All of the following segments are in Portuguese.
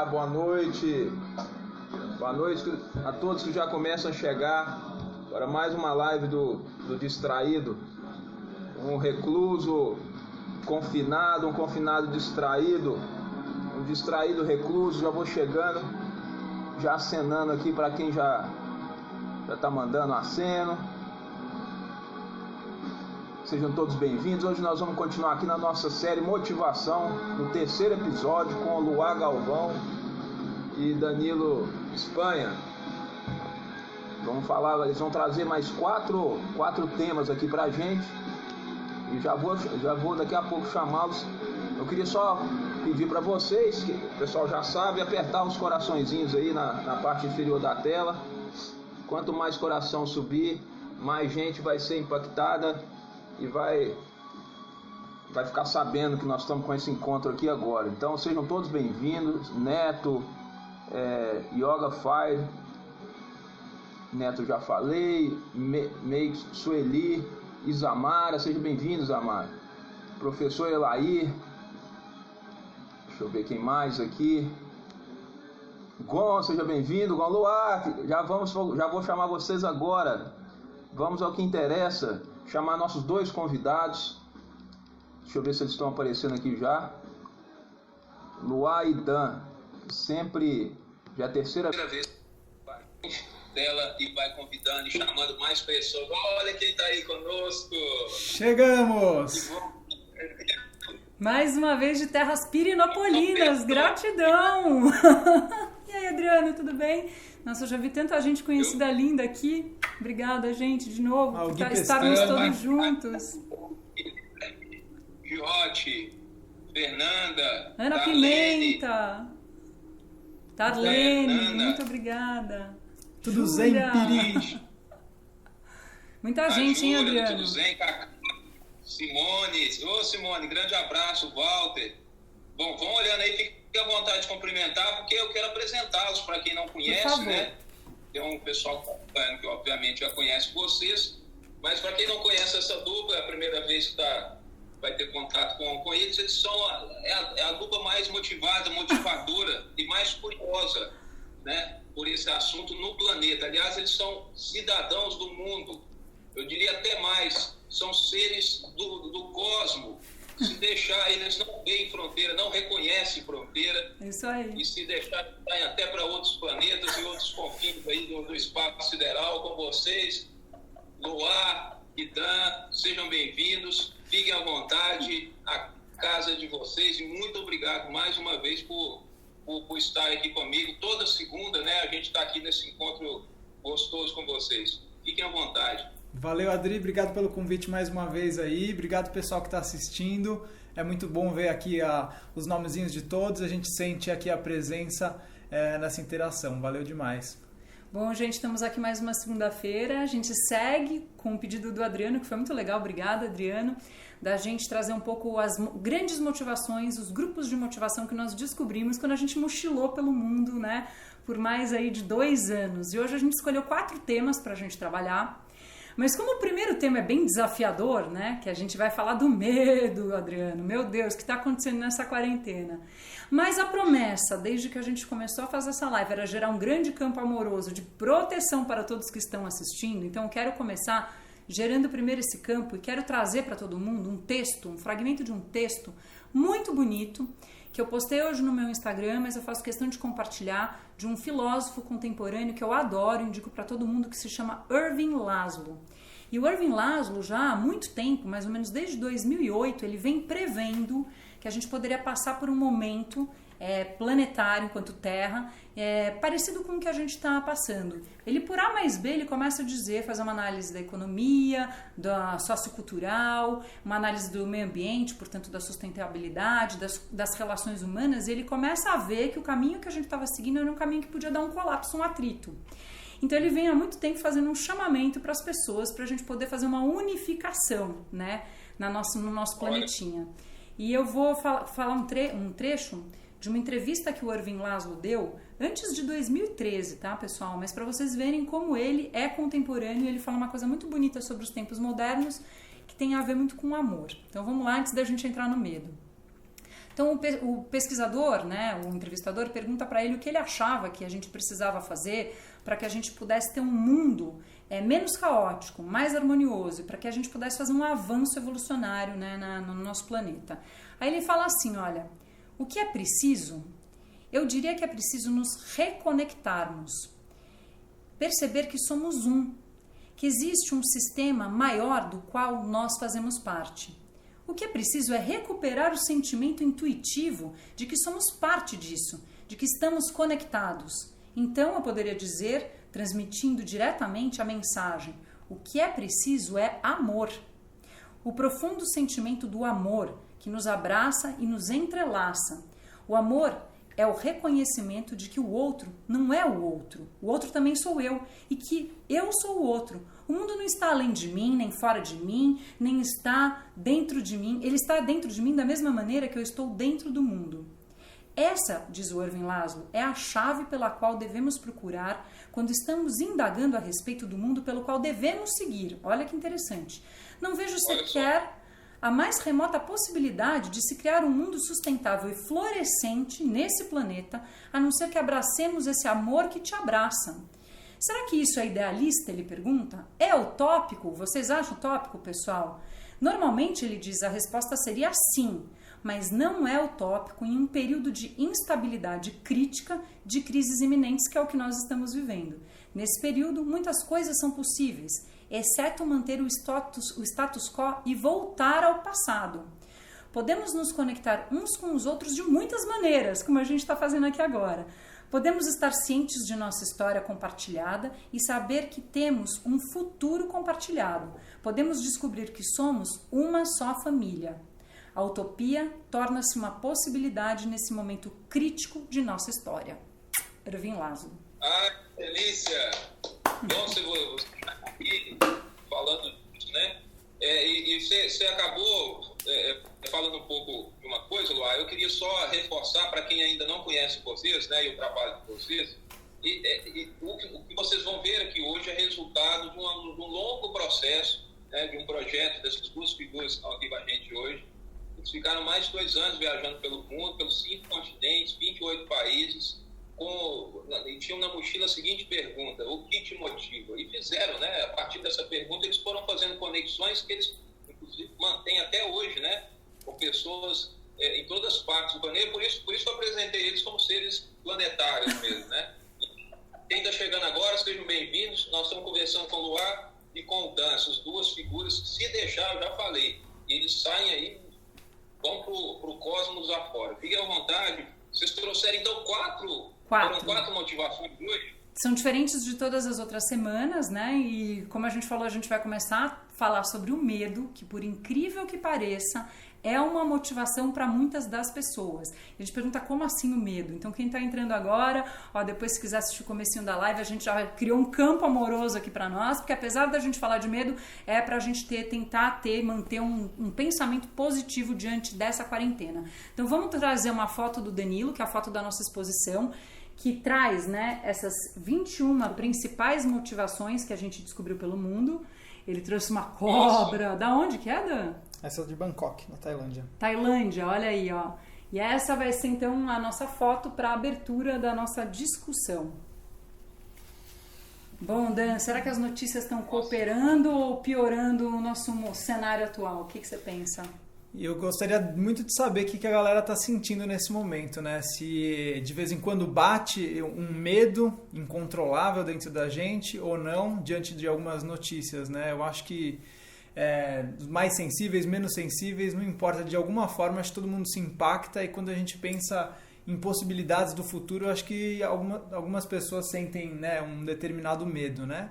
Olá, boa noite. Boa noite a todos que já começam a chegar para mais uma live do Distraído. Um recluso confinado, um confinado distraído, um distraído recluso. Já vou chegando, já acenando aqui para quem já está mandando aceno. Sejam todos bem-vindos. Hoje nós vamos continuar aqui na nossa série Motivação, no terceiro episódio, com Luá Galvão e Danilo Espanha. Vamos falar, eles vão trazer mais quatro temas aqui pra gente. E já vou daqui a pouco chamá-los. Eu queria só pedir para vocês, que o pessoal já sabe, apertar os coraçõezinhos aí na parte inferior da tela. Quanto mais coração subir, mais gente vai ser impactada e vai ficar sabendo que nós estamos com esse encontro aqui agora. Então sejam todos bem-vindos. Neto, Yoga Fire, Neto já falei, Meix, Sueli, Isamara, sejam bvindos, Isamara. Professor Elair, deixa eu ver quem mais aqui. Gon, seja bem-vindo. Gon Luar, já vou chamar vocês agora. Vamos ao que interessa. Chamar nossos dois convidados. Deixa eu ver se eles estão aparecendo aqui já. Luá e Dan. Sempre, já é a terceira vez dela e vai convidando e chamando mais pessoas. Olha quem está aí conosco. Chegamos! Mais uma vez de terras pirinopolinas. Gratidão! E aí, Adriano, tudo bem? Nossa, eu já vi tanta gente conhecida linda aqui. Obrigada, gente, de novo, por estarmos todos juntos. Giote, Fernanda, Ana Pimenta, Darlene, muito obrigada. Tudo zen, Piri. Muita gente, hein, Adriano? Tudo zen, Simone. Ô, Simone, grande abraço, Walter. Bom, vão olhando aí, fique à vontade de cumprimentar, porque eu quero apresentá-los para quem não conhece, né? Tem um pessoal que obviamente já conhece vocês, mas para quem não conhece essa dupla, é a primeira vez que vai ter contato com eles. Eles são a dupla mais motivada, motivadora e mais curiosa, né, por esse assunto no planeta. Aliás, eles são cidadãos do mundo, eu diria até mais, são seres do cosmos. Se deixar, eles não veem fronteira, não reconhecem fronteira. Isso aí. E se deixar, saem até para outros planetas e outros confins aí do espaço sideral, com vocês. Luá e Dan, sejam bem-vindos. Fiquem à vontade, a casa de vocês. E muito obrigado mais uma vez por estar aqui comigo. Toda segunda, né, a gente está aqui nesse encontro gostoso com vocês. Fiquem à vontade. Valeu, Adri, obrigado pelo convite mais uma vez aí, obrigado pessoal que está assistindo, é muito bom ver aqui os nomezinhos de todos, a gente sente aqui a presença nessa interação, valeu demais. Bom, gente, estamos aqui mais uma segunda-feira, a gente segue com o pedido do Adriano, que foi muito legal, obrigada, Adriano, da gente trazer um pouco as grandes motivações, os grupos de motivação que nós descobrimos quando a gente mochilou pelo mundo, né, por mais aí de 2 anos, e hoje a gente escolheu 4 temas para a gente trabalhar. Mas como o primeiro tema é bem desafiador, né, que a gente vai falar do medo, Adriano, meu Deus, o que está acontecendo nessa quarentena? Mas a promessa, desde que a gente começou a fazer essa live, era gerar um grande campo amoroso de proteção para todos que estão assistindo. Então eu quero começar gerando primeiro esse campo e quero trazer para todo mundo um texto, um fragmento de um texto muito bonito, que eu postei hoje no meu Instagram, mas eu faço questão de compartilhar, de um filósofo contemporâneo que eu adoro, indico para todo mundo, que se chama Irving Laszlo. E o Irving Laszlo, já há muito tempo, mais ou menos desde 2008, ele vem prevendo que a gente poderia passar por um momento planetário enquanto Terra, parecido com o que a gente está passando. Ele, por A mais B, ele começa a dizer, fazer uma análise da economia, da sociocultural, uma análise do meio ambiente, portanto da sustentabilidade, das relações humanas, e ele começa a ver que o caminho que a gente estava seguindo era um caminho que podia dar um colapso, um atrito. Então ele vem há muito tempo fazendo um chamamento para as pessoas, para a gente poder fazer uma unificação, né, no nosso planetinha. E eu vou falar um trecho de uma entrevista que o Irving Laszlo deu antes de 2013, tá, pessoal? Mas para vocês verem como ele é contemporâneo, e ele fala uma coisa muito bonita sobre os tempos modernos, que tem a ver muito com o amor. Então vamos lá, antes da gente entrar no medo. Então o pesquisador, né, o entrevistador, pergunta para ele o que ele achava que a gente precisava fazer para que a gente pudesse ter um mundo menos caótico, mais harmonioso, para que a gente pudesse fazer um avanço evolucionário, né, no nosso planeta. Aí ele fala assim, olha, o que é preciso? Eu diria que é preciso nos reconectarmos, perceber que somos que existe um sistema maior do qual nós fazemos parte. O que é preciso é recuperar o sentimento intuitivo de que somos parte disso, de que estamos conectados. Então, eu poderia dizer, transmitindo diretamente a mensagem, o que é preciso é amor. O profundo sentimento do amor que nos abraça e nos entrelaça. O amor é o reconhecimento de que o outro não é o outro também sou eu, e que eu sou o outro. O mundo não está além de mim, nem fora de mim, nem está dentro de mim, ele está dentro de mim da mesma maneira que eu estou dentro do mundo. Essa, diz o Ervin Laszlo, é a chave pela qual devemos procurar quando estamos indagando a respeito do mundo pelo qual devemos seguir. Olha que interessante. Não vejo sequer a mais remota possibilidade de se criar um mundo sustentável e florescente nesse planeta, a não ser que abracemos esse amor que te abraça. Será que isso é idealista? Ele pergunta. É utópico? Vocês acham utópico, pessoal? Normalmente, ele diz, a resposta seria sim, mas não é utópico em um período de instabilidade crítica, de crises iminentes, que é o que nós estamos vivendo. Nesse período, muitas coisas são possíveis, exceto manter o status quo e voltar ao passado. Podemos nos conectar uns com os outros de muitas maneiras, como a gente está fazendo aqui agora. Podemos estar cientes de nossa história compartilhada e saber que temos um futuro compartilhado. Podemos descobrir que somos uma só família. A utopia torna-se uma possibilidade nesse momento crítico de nossa história. Ervin Laszlo. Ah, que delícia! Bom, você aqui falando disso, né? E você acabou falando um pouco de uma coisa, Luá. Eu queria só reforçar para quem ainda não conhece vocês, né, e o trabalho de vocês. O que vocês vão ver aqui hoje é resultado de um longo processo, né, de um projeto dessas duas figuras que estão aqui com a gente hoje. Eles ficaram mais de 2 anos viajando pelo mundo, pelos 5 continentes, 28 países, e tinham na mochila a seguinte pergunta: o que te motiva? E fizeram, né? A partir dessa pergunta, eles foram fazendo conexões que eles, inclusive, mantêm até hoje, né? Com pessoas em todas as partes do planeta. Por isso eu apresentei eles como seres planetários mesmo, né? Quem está chegando agora, sejam bem-vindos. Nós estamos conversando com o Luá e com o Dan, essas duas figuras. Se deixar, eu já falei. Eles saem aí, vão para o cosmos afora. Fiquem à vontade. Vocês trouxeram, então, 4 motivações de hoje? São diferentes de todas as outras semanas, né? E como a gente falou, a gente vai começar a falar sobre o medo, que por incrível que pareça, é uma motivação para muitas das pessoas. A gente pergunta como assim o medo. Então quem está entrando agora, depois se quiser assistir o comecinho da live, a gente já criou um campo amoroso aqui para nós, porque apesar da gente falar de medo, é para a gente manter um pensamento positivo diante dessa quarentena. Então vamos trazer uma foto do Danilo, que é a foto da nossa exposição, que traz, né, essas 21 principais motivações que a gente descobriu pelo mundo. Ele trouxe uma cobra. Nossa. Da onde que é, Dan? Essa é de Bangkok, na Tailândia. Tailândia, olha aí, ó. E essa vai ser, então, a nossa foto para a abertura da nossa discussão. Bom, Dan, será que as notícias estão cooperando ou piorando o nosso cenário atual? O que você pensa? E eu gostaria muito de saber o que a galera está sentindo nesse momento, né? Se de vez em quando bate um medo incontrolável dentro da gente ou não, diante de algumas notícias, né? Eu acho que mais sensíveis, menos sensíveis, não importa, de alguma forma acho que todo mundo se impacta, e quando a gente pensa em possibilidades do futuro, eu acho que algumas pessoas sentem, né, um determinado medo, né?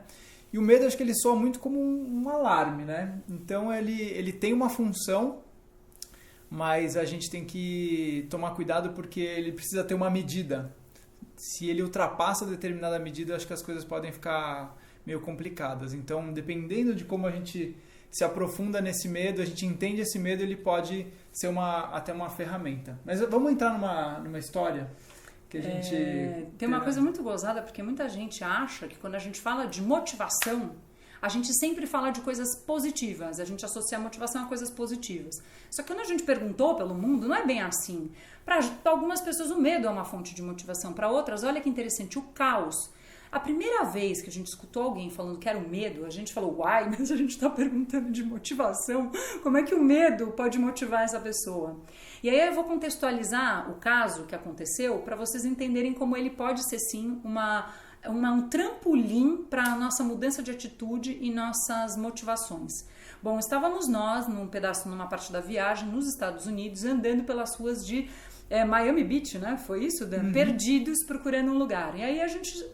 E o medo, acho que ele soa muito como um alarme, né? Então ele tem uma função, mas a gente tem que tomar cuidado porque ele precisa ter uma medida. Se ele ultrapassa determinada medida, eu acho que as coisas podem ficar meio complicadas. Então, dependendo de como a gente se aprofunda nesse medo, a gente entende esse medo, ele pode ser até uma ferramenta. Mas vamos entrar numa história que a gente... Tem uma coisa muito gozada, porque muita gente acha que quando a gente fala de motivação, a gente sempre fala de coisas positivas, a gente associa a motivação a coisas positivas. Só que quando a gente perguntou pelo mundo, não é bem assim. Para algumas pessoas o medo é uma fonte de motivação, para outras, olha que interessante, o caos. A primeira vez que a gente escutou alguém falando que era o medo, a gente falou, uai, mas a gente está perguntando de motivação, como é que o medo pode motivar essa pessoa? E aí eu vou contextualizar o caso que aconteceu para vocês entenderem como ele pode ser sim um trampolim para a nossa mudança de atitude e nossas motivações. Bom, estávamos nós numa parte da viagem nos Estados Unidos, andando pelas ruas de Miami Beach, né? Foi isso, Dan? Perdidos procurando um lugar. E aí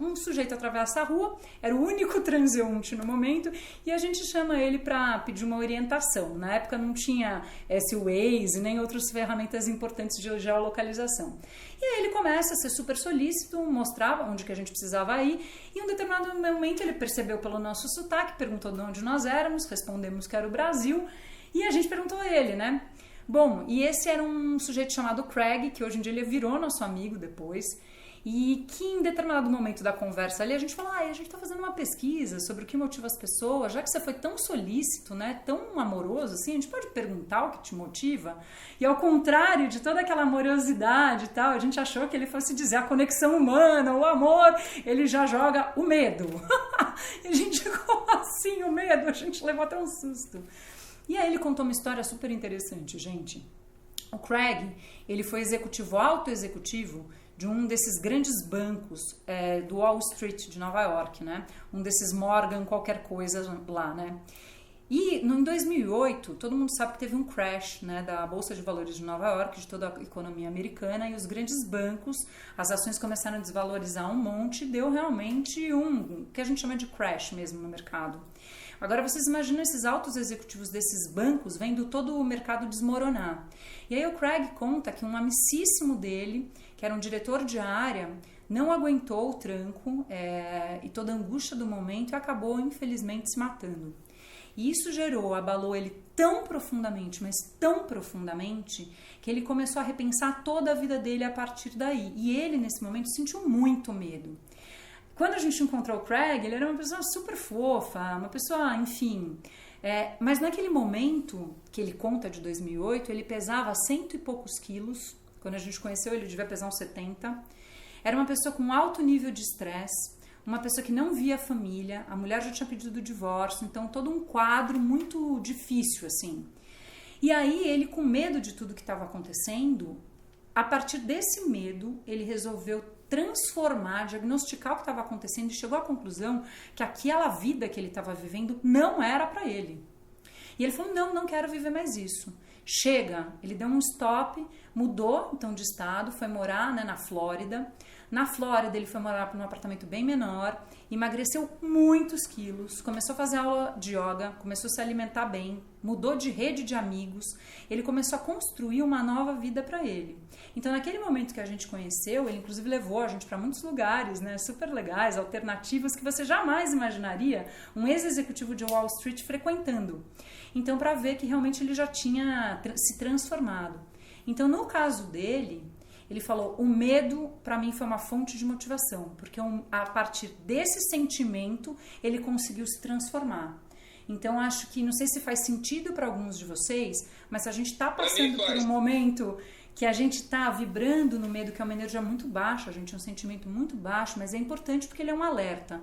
um sujeito atravessa a rua, era o único transeunte no momento, e a gente chama ele para pedir uma orientação. Na época não tinha esse Waze, nem outras ferramentas importantes de geolocalização. E aí ele começa a ser super solícito, mostrava onde que a gente precisava ir, e em um determinado momento ele percebeu pelo nosso sotaque, perguntou de onde nós éramos, respondemos que era o Brasil, e a gente perguntou a ele, né? Bom, e esse era um sujeito chamado Craig, que hoje em dia ele virou nosso amigo depois, e que em determinado momento da conversa ali a gente falou, a gente está fazendo uma pesquisa sobre o que motiva as pessoas, já que você foi tão solícito, né, tão amoroso assim, a gente pode perguntar o que te motiva? E ao contrário de toda aquela amorosidade e tal, a gente achou que ele fosse dizer a conexão humana, o amor, ele já joga o medo. E a gente, como assim o medo? A gente levou até um susto. E aí ele contou uma história super interessante, gente. O Craig, ele foi alto executivo de um desses grandes bancos do Wall Street de Nova York, né? Um desses Morgan qualquer coisa lá, né? E em 2008, todo mundo sabe que teve um crash, né, da Bolsa de Valores de Nova York, de toda a economia americana, e os grandes bancos, as ações começaram a desvalorizar um monte, deu realmente o que a gente chama de crash mesmo no mercado. Agora vocês imaginam esses altos executivos desses bancos vendo todo o mercado desmoronar. E aí o Craig conta que um amicíssimo dele, que era um diretor de área, não aguentou o tranco e toda a angústia do momento e acabou, infelizmente, se matando. E isso abalou ele tão profundamente, mas tão profundamente, que ele começou a repensar toda a vida dele a partir daí. E ele, nesse momento, sentiu muito medo. Quando a gente encontrou o Craig, ele era uma pessoa super fofa, uma pessoa, enfim... mas naquele momento que ele conta de 2008, ele pesava 100 e poucos quilos. Quando a gente conheceu, ele devia pesar uns 70. Era uma pessoa com alto nível de estresse, uma pessoa que não via a família, a mulher já tinha pedido o divórcio, então todo um quadro muito difícil, assim. E aí ele, com medo de tudo que estava acontecendo, a partir desse medo, ele resolveu transformar, diagnosticar o que estava acontecendo e chegou à conclusão que aquela vida que ele estava vivendo não era para ele. E ele falou, não quero viver mais isso. Chega, ele deu um stop, mudou então de estado, foi morar, né, na Flórida. Na Flórida ele foi morar num apartamento bem menor, emagreceu muitos quilos, começou a fazer aula de yoga, começou a se alimentar bem, mudou de rede de amigos, ele começou a construir uma nova vida para ele. Então naquele momento que a gente conheceu, ele inclusive levou a gente para muitos lugares, né, super legais, alternativos que você jamais imaginaria um ex-executivo de Wall Street frequentando. Então para ver que realmente ele já tinha se transformado. Então no caso dele, ele falou, o medo para mim foi uma fonte de motivação, porque a partir desse sentimento ele conseguiu se transformar. Então acho que, não sei se faz sentido para alguns de vocês, mas a gente está passando por um momento que a gente está vibrando no medo, que é uma energia muito baixa, a gente é um sentimento muito baixo, mas é importante porque ele é um alerta.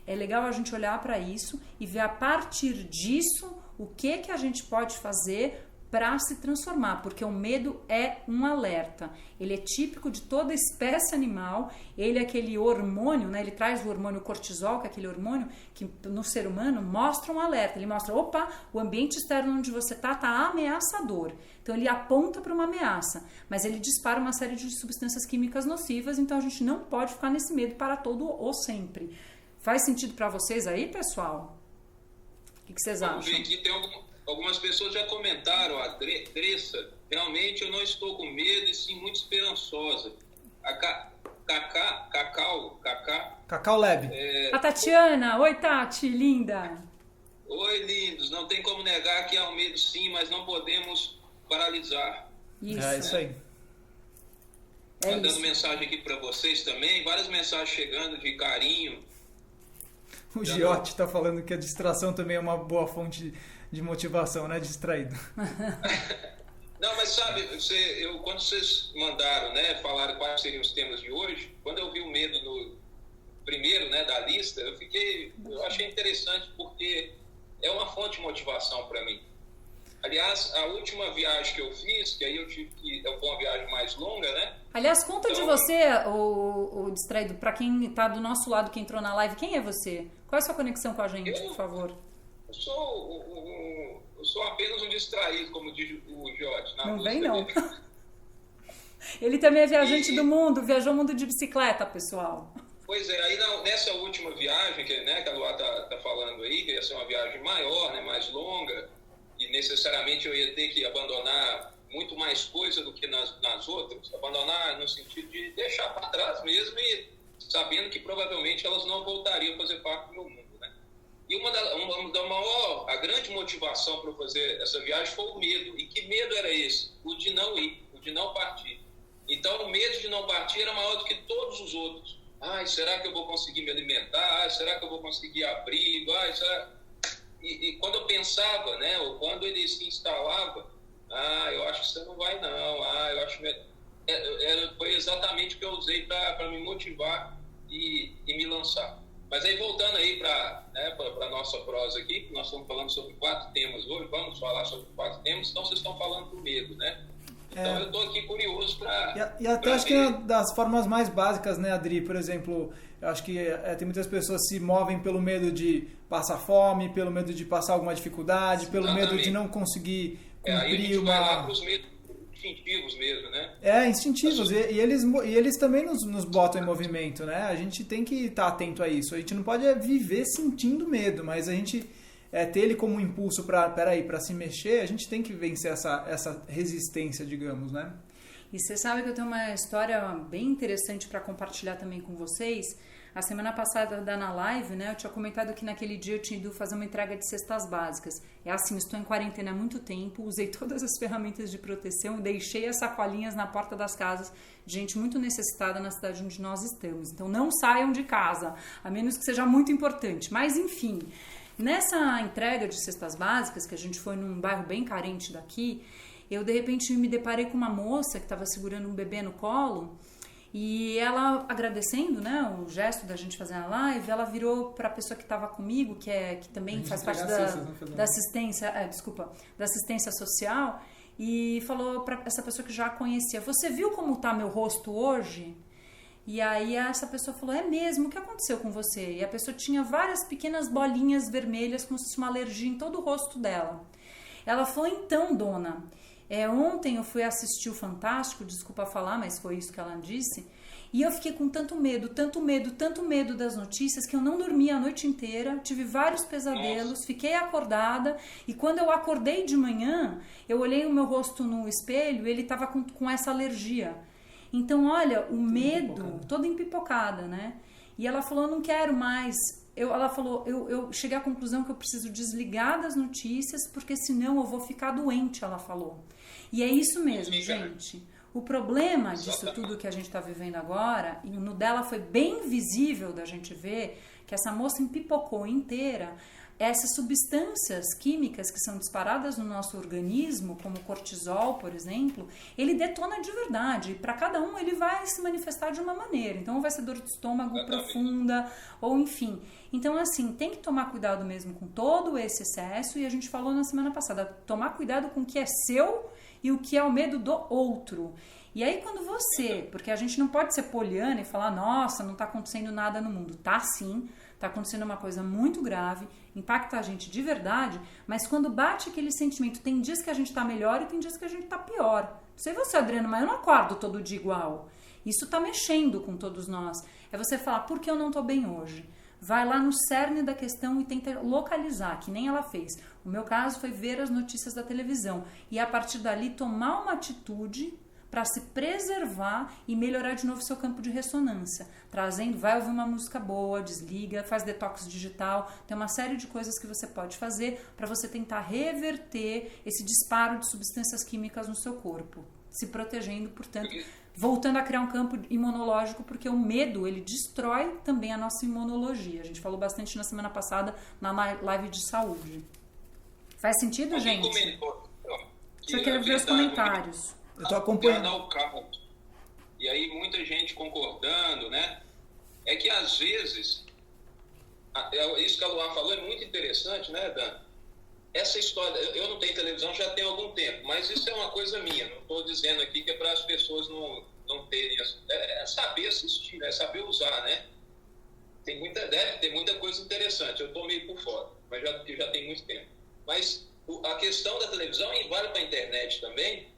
É legal a gente olhar para isso e ver a partir disso o que a gente pode fazer para se transformar, porque o medo é um alerta. Ele é típico de toda espécie animal, ele é aquele hormônio, né? Ele traz o hormônio cortisol, que é aquele hormônio que no ser humano mostra um alerta. Ele mostra, opa, o ambiente externo onde você está ameaçador. Então ele aponta para uma ameaça, mas ele dispara uma série de substâncias químicas nocivas, então a gente não pode ficar nesse medo para todo ou sempre. Faz sentido para vocês aí, pessoal? O que vocês acham? Algumas pessoas já comentaram, a Dressa, realmente eu não estou com medo e sim muito esperançosa. A Cacau Lab. A Tatiana, oi Tati, linda. Oi, lindos, não tem como negar que há um medo sim, mas não podemos paralisar. Isso. É isso aí. Mandando mensagem aqui para vocês também, várias mensagens chegando de carinho. O Giotti está falando que a distração também é uma boa fonte de motivação, né? Distraído. Não, mas sabe, quando vocês mandaram, né, falaram quais seriam os temas de hoje, quando eu vi o medo no primeiro, né, da lista, eu achei interessante porque é uma fonte de motivação para mim. Aliás, a última viagem que eu fiz, que aí eu tive que... Foi uma viagem mais longa, né? Aliás, conta de você, o distraído, para quem está do nosso lado, que entrou na live, quem é você? Qual é a sua conexão com a gente, por favor? Eu sou apenas um distraído, como diz o Giotti. Não vem, não. Ele também é viajante do mundo, viajou o mundo de bicicleta, pessoal. Pois é, aí nessa última viagem, que a Luá tá falando aí, que ia ser uma viagem maior, né, mais longa, e necessariamente eu ia ter que abandonar muito mais coisa do que nas outras, abandonar no sentido de deixar para trás mesmo e sabendo que provavelmente elas não voltariam a fazer parte do meu mundo, né? E a grande motivação para eu fazer essa viagem foi o medo. E que medo era esse? O de não ir, o de não partir. Então o medo de não partir era maior do que todos os outros. Ai, será que eu vou conseguir me alimentar? Ai, será que eu vou conseguir abrigo? Ai, será... E quando eu pensava, né, ou quando ele se instalava, eu acho que você não vai não, eu acho que foi exatamente o que eu usei para me motivar e me lançar. Mas aí voltando aí para a nossa prosa aqui, nós estamos falando sobre 4 temas hoje, vamos falar sobre 4 temas, então vocês estão falando do medo, né? Então eu estou aqui curioso para... E até acho que é das formas mais básicas, né, Adri? Por exemplo, eu acho que tem muitas pessoas que se movem pelo medo de passar fome, pelo medo de passar alguma dificuldade, pelo Exatamente. medo de não conseguir cumprir aí a gente vai lá para os medos instintivos mesmo, né? Instintivos. E eles também nos botam em movimento, né? A gente tem que estar atento a isso. A gente não pode viver sentindo medo, mas a gente... ter ele como um impulso para se mexer, a gente tem que vencer essa resistência, digamos, né? E você sabe que eu tenho uma história bem interessante para compartilhar também com vocês. A semana passada, na live, né, eu tinha comentado que naquele dia eu tinha ido fazer uma entrega de cestas básicas. É assim, estou em quarentena há muito tempo, usei todas as ferramentas de proteção e deixei as sacolinhas na porta das casas de gente muito necessitada na cidade onde nós estamos. Então não saiam de casa, a menos que seja muito importante. Mas enfim... Nessa entrega de cestas básicas, que a gente foi num bairro bem carente daqui, eu de repente me deparei com uma moça que estava segurando um bebê no colo e ela, agradecendo, né, o gesto da gente fazer a live, ela virou para a pessoa que estava comigo, que também faz parte da assistência, da assistência social, e falou para essa pessoa que já a conhecia: "Você viu como está meu rosto hoje?" E aí essa pessoa falou: "É mesmo? O que aconteceu com você?" E a pessoa tinha várias pequenas bolinhas vermelhas, como se fosse uma alergia em todo o rosto dela. Ela falou: "Então, dona, ontem eu fui assistir o Fantástico, desculpa falar, mas foi isso que ela disse, e eu fiquei com tanto medo das notícias que eu não dormi a noite inteira, tive vários pesadelos, fiquei acordada, e quando eu acordei de manhã, eu olhei o meu rosto no espelho e ele estava com essa alergia. Então, olha, o medo, toda empipocada, né?" E ela falou: "Eu não quero mais." Ela falou: eu cheguei à conclusão que eu preciso desligar das notícias, porque senão eu vou ficar doente, ela falou. E é isso mesmo, gente. O problema disso tudo que a gente está vivendo agora, e no dela foi bem visível da gente ver, que essa moça empipocou inteira. Essas substâncias químicas que são disparadas no nosso organismo, como o cortisol, por exemplo, ele detona de verdade. Para cada um ele vai se manifestar de uma maneira. Então vai ser dor de estômago profunda, ou enfim. Então assim, tem que tomar cuidado mesmo com todo esse excesso, e a gente falou na semana passada, tomar cuidado com o que é seu e o que é o medo do outro. E aí quando você, porque a gente não pode ser poliana e falar: "Nossa, não está acontecendo nada no mundo." Tá sim. Está acontecendo uma coisa muito grave, impacta a gente de verdade, mas quando bate aquele sentimento, tem dias que a gente está melhor e tem dias que a gente está pior. Não sei você, Adriano, mas eu não acordo todo dia igual. Isso está mexendo com todos nós. É você falar: "Por que eu não estou bem hoje?" Vai lá no cerne da questão e tenta localizar, que nem ela fez. O meu caso foi ver as notícias da televisão e a partir dali tomar uma atitude para se preservar e melhorar de novo seu campo de ressonância, vai ouvir uma música boa, desliga, faz detox digital, tem uma série de coisas que você pode fazer para você tentar reverter esse disparo de substâncias químicas no seu corpo. se protegendo, portanto, voltando a criar um campo imunológico, porque o medo, ele destrói também a nossa imunologia. A gente falou bastante na semana passada na live de saúde. Faz sentido, gente? Deixa eu querer ver os comentários. Eu tô acompanhando. E aí muita gente concordando, né? É que às vezes, isso que a Luá falou é muito interessante, né, Dan? Essa história, eu não tenho televisão já tem algum tempo, mas isso é uma coisa minha. Não estou dizendo aqui que é para as pessoas não terem... É saber assistir, é saber usar, né? Deve ter muita coisa interessante. Eu estou meio por fora, mas já tem muito tempo. Mas a questão da televisão, e vale para a internet também,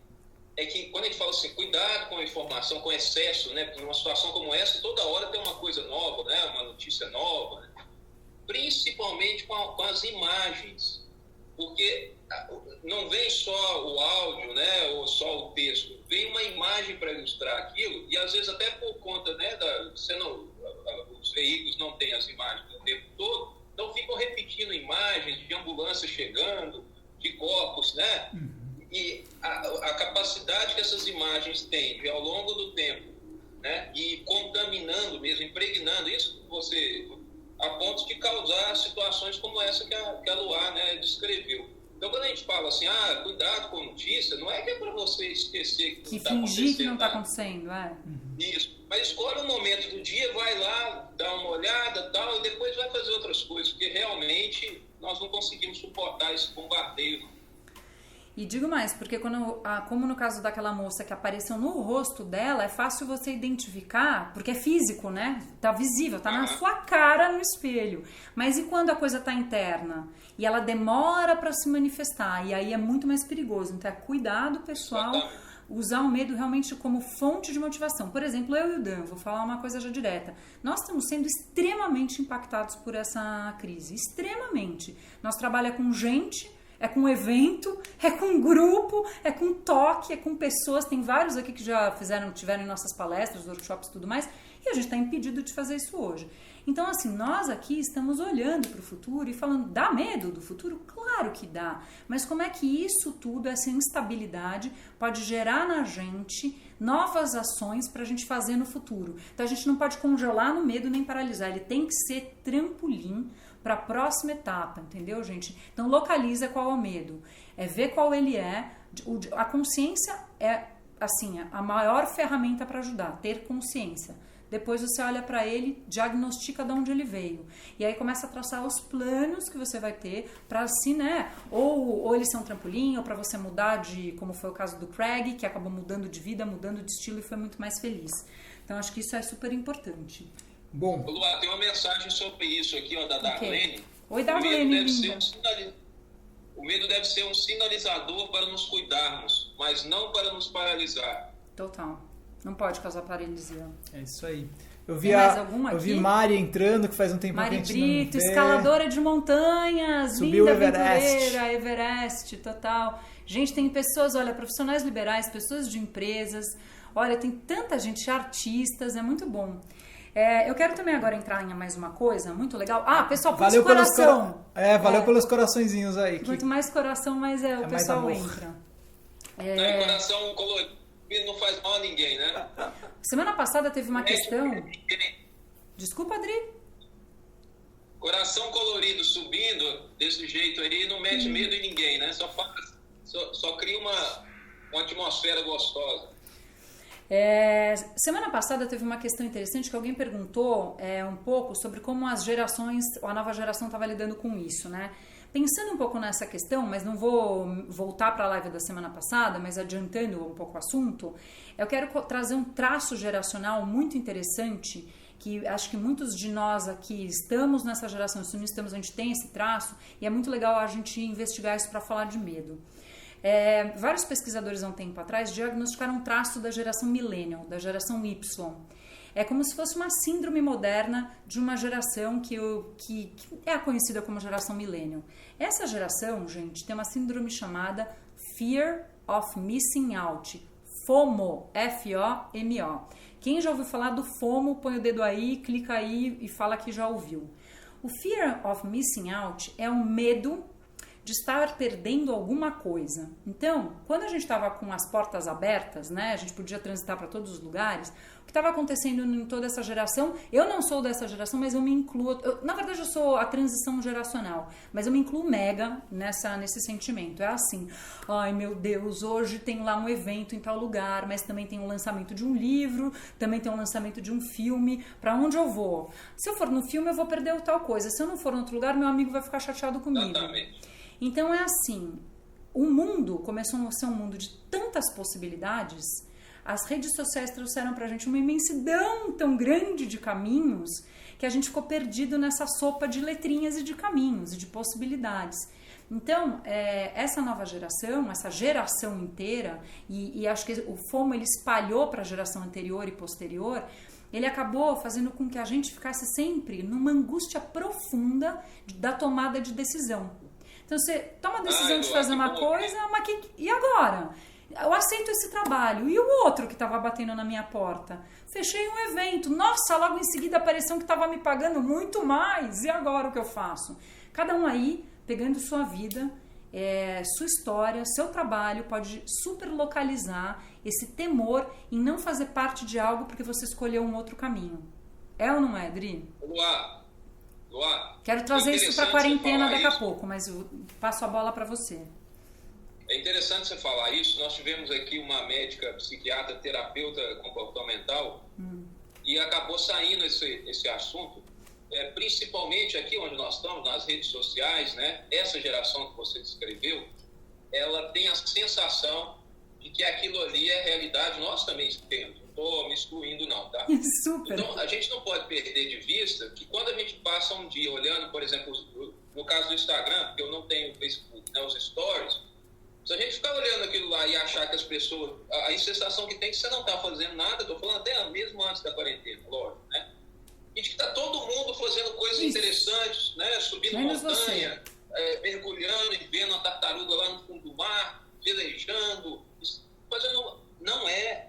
é que quando a gente fala assim, cuidado com a informação, com excesso, né? Numa situação como essa, toda hora tem uma coisa nova, né? Uma notícia nova, né? Principalmente com as imagens. Porque não vem só o áudio, né, ou só o texto, vem uma imagem para ilustrar aquilo, e às vezes até por conta, né, os veículos não têm as imagens o tempo todo, então ficam repetindo imagens de ambulância chegando, de corpos, né, e a capacidade que essas imagens têm de, ao longo do tempo, né, e contaminando mesmo, impregnando isso, a ponto de causar situações como essa que a Luá, né, descreveu. Então, quando a gente fala assim, cuidado com a notícia, não é que é para você esquecer que não está acontecendo. Fingir que não está acontecendo, Isso. Mas escolhe um momento do dia, vai lá, dá uma olhada tal, e depois vai fazer outras coisas, porque realmente nós não conseguimos suportar esse bombardeio. E digo mais, porque como no caso daquela moça que apareceu no rosto dela, é fácil você identificar, porque é físico, né? Tá visível, tá na sua cara no espelho. Mas e quando a coisa tá interna? E ela demora para se manifestar, e aí é muito mais perigoso. Então cuidado, pessoal, usar o medo realmente como fonte de motivação. Por exemplo, eu e o Dan, vou falar uma coisa já direta. Nós estamos sendo extremamente impactados por essa crise, extremamente. Nós trabalhamos com gente... É com evento, é com grupo, é com toque, é com pessoas. Tem vários aqui que já tiveram em nossas palestras, workshops e tudo mais, e a gente está impedido de fazer isso hoje. Então, assim, nós aqui estamos olhando para o futuro e falando, dá medo do futuro? Claro que dá. Mas como é que isso tudo, essa instabilidade, pode gerar na gente novas ações para a gente fazer no futuro? Então, a gente não pode congelar no medo nem paralisar. Ele tem que ser trampolim para a próxima etapa, entendeu, gente? Então, localiza qual é o medo. É ver qual ele é. A consciência é, assim, a maior ferramenta para ajudar, ter consciência. Depois você olha para ele, diagnostica de onde ele veio. E aí começa a traçar os planos que você vai ter para assim, né? Ou ele ser um trampolim, ou para você mudar como foi o caso do Craig, que acabou mudando de vida, mudando de estilo e foi muito mais feliz. Então, acho que isso é super importante. Bom. Luá, tem uma mensagem sobre isso aqui, ó, da Darlene. Oi, Darlene. O medo deve ser um sinalizador para nos cuidarmos, mas não para nos paralisar. Total. Não pode causar paralisia. É isso aí. Eu vi Mari entrando, que faz um tempo que a gente Brito, não vê. Escaladora de montanhas, Subiu linda o Everest. aventureira, Everest, total. Gente, tem pessoas, olha, profissionais liberais, pessoas de empresas, olha, tem tanta gente, artistas, é muito bom. Eu quero também agora entrar em mais uma coisa muito legal. Pessoal, põe esse coração. Valeu pelos coraçõezinhos aí. Quanto mais coração, mais o pessoal entra. Coração colorido não faz mal a ninguém, né? Semana passada teve uma questão... Desculpa, Adri. Coração colorido subindo desse jeito aí não mete medo em ninguém, né? Só cria uma atmosfera gostosa. Semana passada teve uma questão interessante que alguém perguntou um pouco sobre como a nova geração estava lidando com isso, né? Pensando um pouco nessa questão, mas não vou voltar para a live da semana passada, mas adiantando um pouco o assunto, eu quero trazer um traço geracional muito interessante, que acho que muitos de nós aqui estamos nessa geração, se não estamos, a gente tem esse traço, e é muito legal a gente investigar isso para falar de medo. Vários pesquisadores há um tempo atrás diagnosticaram um traço da geração millennial, da geração Y. É como se fosse uma síndrome moderna de uma geração que é conhecida como geração millennial. Essa geração, gente, tem uma síndrome chamada Fear of Missing Out, FOMO, F-O-M-O. Quem já ouviu falar do FOMO, põe o dedo aí, clica aí e fala que já ouviu. O Fear of Missing Out é um medo de estar perdendo alguma coisa. Então, quando a gente estava com as portas abertas, né, a gente podia transitar para todos os lugares, o que estava acontecendo em toda essa geração, eu não sou dessa geração, mas eu me incluo, na verdade eu sou a transição geracional, mas eu me incluo mega nesse sentimento. É assim, ai meu Deus, hoje tem lá um evento em tal lugar, mas também tem o lançamento de um livro, também tem o lançamento de um filme, para onde eu vou? Se eu for no filme eu vou perder tal coisa, se eu não for em outro lugar meu amigo vai ficar chateado comigo. Exatamente. Então é assim, o mundo começou a ser um mundo de tantas possibilidades, as redes sociais trouxeram pra gente uma imensidão tão grande de caminhos que a gente ficou perdido nessa sopa de letrinhas e de caminhos e de possibilidades. Então, essa nova geração, essa geração inteira, e acho que o FOMO ele espalhou para a geração anterior e posterior, ele acabou fazendo com que a gente ficasse sempre numa angústia profunda da tomada de decisão. Então você toma a decisão de fazer uma coisa, mas e agora? Eu aceito esse trabalho. E o outro que estava batendo na minha porta? Fechei um evento. Nossa, logo em seguida apareceu que estava me pagando muito mais. E agora o que eu faço? Cada um aí, pegando sua vida, sua história, seu trabalho, pode super localizar esse temor em não fazer parte de algo porque você escolheu um outro caminho. É ou não é, Dri? Luá, quero trazer isso para a quarentena daqui a pouco, mas eu passo a bola para você. É interessante você falar isso. Nós tivemos aqui uma médica, psiquiatra, terapeuta comportamental e acabou saindo esse assunto, principalmente aqui onde nós estamos, nas redes sociais, né? Essa geração que você descreveu, ela tem a sensação de que aquilo ali é realidade. Nós também temos. Não estou me excluindo não, tá? Super. Então, a gente não pode perder de vista que quando a gente passa um dia olhando, por exemplo, no caso do Instagram, porque eu não tenho Facebook, né, os stories, se a gente ficar olhando aquilo lá e achar que as pessoas, a sensação que tem que você não está fazendo nada, estou falando até mesmo antes da quarentena, lógico, né? E de que está todo mundo fazendo coisas interessantes, né? Subindo montanha, mergulhando e vendo a tartaruga lá no fundo do mar, velejando, fazendo... Não é.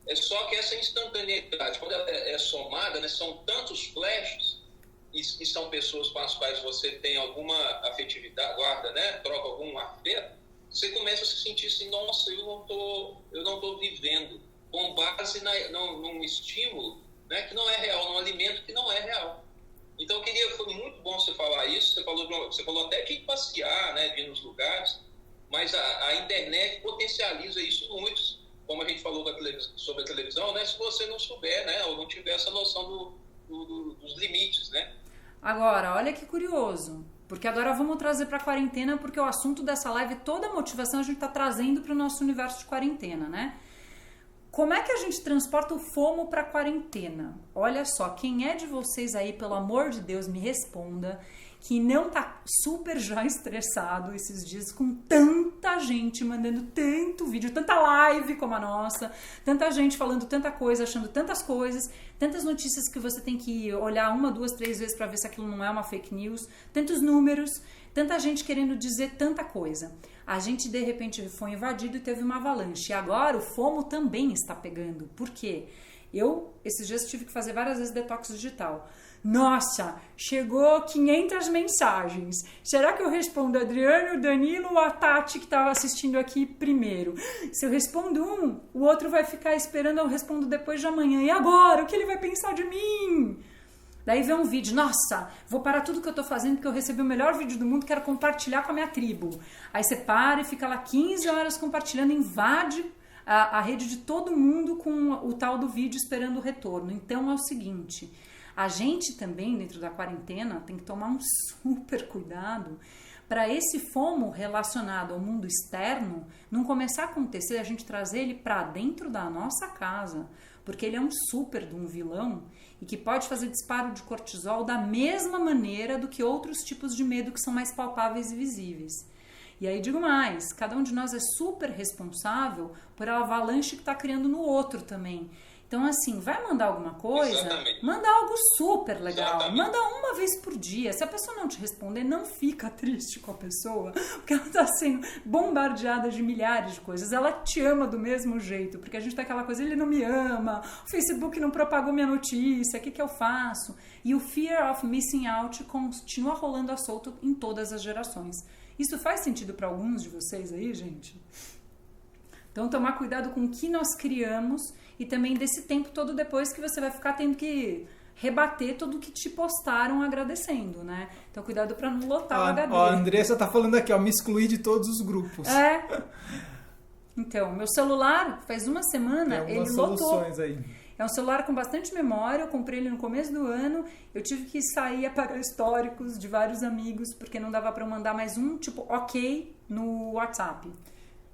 É só que essa instantaneidade, quando ela é somada, né, são tantos flashes e são pessoas com as quais você tem alguma afetividade, guarda, né, troca algum afeto, você começa a se sentir assim, nossa, eu não tô vivendo, com base num estímulo, né, que não é real, num alimento que não é real. Então foi muito bom você falar isso, você falou até de ir passear, né, de ir nos lugares, mas a internet potencializa isso muito. Como a gente falou sobre a televisão, né? Se você não souber, né? Ou não tiver essa noção dos limites, né? Agora, olha que curioso. Porque agora vamos trazer para a quarentena, porque o assunto dessa live, toda a motivação a gente está trazendo para o nosso universo de quarentena, né? Como é que a gente transporta o FOMO para a quarentena? Olha só, quem é de vocês aí, pelo amor de Deus, me responda, que não tá super já estressado esses dias com tanta gente mandando tanto vídeo, tanta live como a nossa, tanta gente falando tanta coisa, achando tantas coisas, tantas notícias que você tem que olhar 1, 2, 3 vezes para ver se aquilo não é uma fake news, tantos números, tanta gente querendo dizer tanta coisa. A gente de repente foi invadido e teve uma avalanche. E agora o FOMO também está pegando. Por quê? Eu, esses dias, tive que fazer várias vezes detox digital. Nossa, chegou 500 mensagens. Será que eu respondo Adriano, Danilo ou a Tati que estava assistindo aqui primeiro? Se eu respondo um, o outro vai ficar esperando, eu respondo depois de amanhã. E agora? O que ele vai pensar de mim? Daí vem um vídeo, nossa, vou parar tudo que eu tô fazendo porque eu recebi o melhor vídeo do mundo, quero compartilhar com a minha tribo. Aí você para e fica lá 15 horas compartilhando, invade a rede de todo mundo com o tal do vídeo esperando o retorno. Então é o seguinte... A gente também, dentro da quarentena, tem que tomar um super cuidado para esse FOMO relacionado ao mundo externo não começar a acontecer, a gente trazer ele para dentro da nossa casa, porque ele é um super de um vilão e que pode fazer disparo de cortisol da mesma maneira do que outros tipos de medo que são mais palpáveis e visíveis. E aí digo mais, cada um de nós é super responsável por a avalanche que está criando no outro também. Então, assim, vai mandar alguma coisa, Exatamente. Manda algo super legal, Exatamente. Manda uma vez por dia. Se a pessoa não te responder, não fica triste com a pessoa, porque ela está sendo bombardeada de milhares de coisas. Ela te ama do mesmo jeito, porque a gente tem aquela coisa, ele não me ama, o Facebook não propagou minha notícia, o que eu faço? E o fear of missing out continua rolando a solto em todas as gerações. Isso faz sentido para alguns de vocês aí, gente? Então, tomar cuidado com o que nós criamos e também desse tempo todo depois que você vai ficar tendo que rebater tudo que te postaram agradecendo, né? Então, cuidado para não lotar o HD. Ó, a Andressa tá falando aqui, ó, me excluir de todos os grupos. Então, meu celular, faz uma semana, ele lotou. Soluções aí. É um celular com bastante memória, eu comprei ele no começo do ano, eu tive que sair e apagar históricos de vários amigos, porque não dava para eu mandar mais um, tipo, ok, no WhatsApp.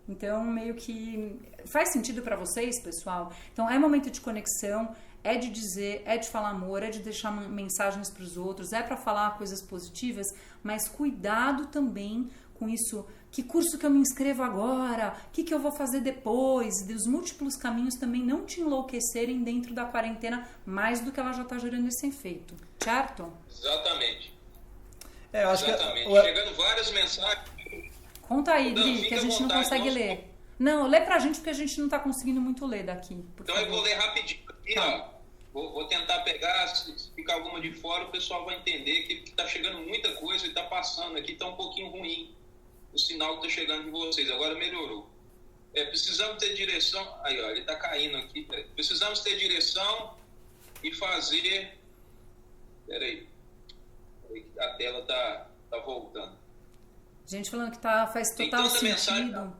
Então, meio que faz sentido para vocês, pessoal? Então, é momento de conexão, é de dizer, é de falar amor, é de deixar mensagens para os outros, é para falar coisas positivas, mas cuidado também com isso. Que curso que eu me inscrevo agora? O que eu vou fazer depois? E os múltiplos caminhos também não te enlouquecerem dentro da quarentena mais do que ela já está gerando esse efeito, certo? Exatamente. Eu acho Exatamente. Que... Chegando várias mensagens. Conta aí, Dri, que a gente não consegue ler. Não, lê pra gente porque a gente não tá conseguindo muito ler daqui. Então eu vou ler rapidinho aqui, ó. Vou tentar pegar, se ficar alguma de fora, o pessoal vai entender que tá chegando muita coisa e tá passando aqui, tá um pouquinho ruim o sinal que tá chegando de vocês. Agora melhorou. Precisamos ter direção. Aí, ó, ele tá caindo aqui. Precisamos ter direção e fazer. Peraí. A tela tá voltando. Gente falando que faz total sentido.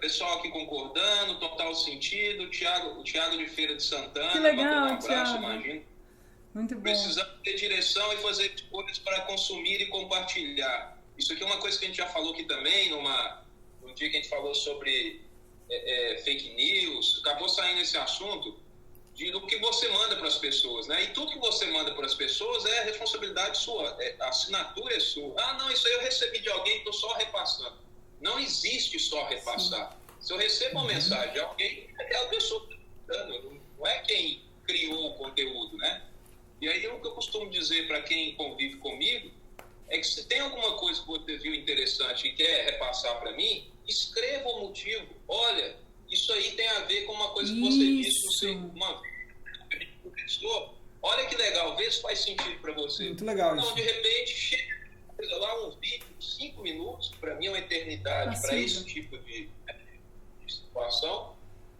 Pessoal aqui concordando, total sentido. O Thiago de Feira de Santana. Que legal, um abraço, Thiago. Imagino. Muito bom. Precisamos ter direção e fazer escolhas para consumir e compartilhar. Isso aqui é uma coisa que a gente já falou aqui também, num dia que a gente falou sobre fake news. Acabou saindo esse assunto do que você manda para as pessoas, né? E tudo que você manda para as pessoas é responsabilidade sua, a assinatura é sua. Ah, não, isso aí eu recebi de alguém, estou só repassando. Não existe só repassar. Sim. Se eu recebo uma mensagem de alguém, é aquela pessoa que está dando, não é quem criou o conteúdo, né? E aí o que eu costumo dizer para quem convive comigo é que se tem alguma coisa que você viu interessante e quer repassar para mim, escreva o motivo. Olha, isso aí tem a ver com uma coisa que você disse uma vez que a gente conversou. Olha que legal, vê se faz sentido para você. Muito legal então, isso. De repente, chega lá um vídeo de 5 minutos, para mim é uma eternidade para esse tipo de situação.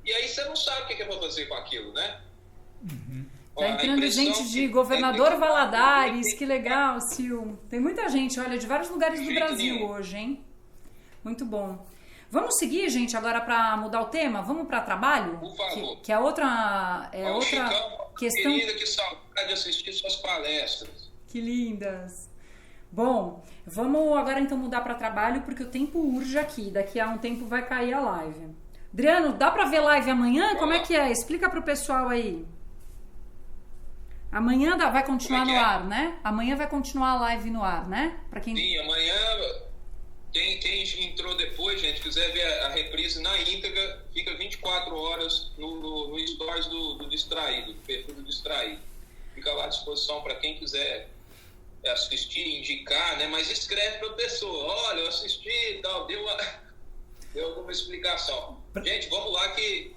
E aí você não sabe o que é para fazer com aquilo, né? Uhum. Tá entrando gente de Governador Valadares, que legal, Sil. Tem muita gente, olha, de vários lugares do Brasil hoje, hein? Muito bom. Vamos seguir, gente, agora para mudar o tema? Vamos para trabalho? Por favor. Que é outra Chicão, questão. Querida, que saudade de assistir suas palestras. Que lindas. Bom, vamos agora então mudar para trabalho, porque o tempo urge aqui. Daqui a um tempo vai cair a live. Adriano, dá para ver live amanhã? Como é que é? Explica para o pessoal aí. Amanhã vai continuar no ar, né? Amanhã vai continuar a live no ar, né? Pra quem... Sim, amanhã, quem entrou depois, gente, quiser ver a reprise na íntegra, fica 24 horas no stories do Distraído, do perfil do Distraído. Fica lá à disposição para quem quiser assistir, indicar, né? Mas escreve para a pessoa, olha, eu assisti e tal, deu alguma explicação. Gente, vamos lá que...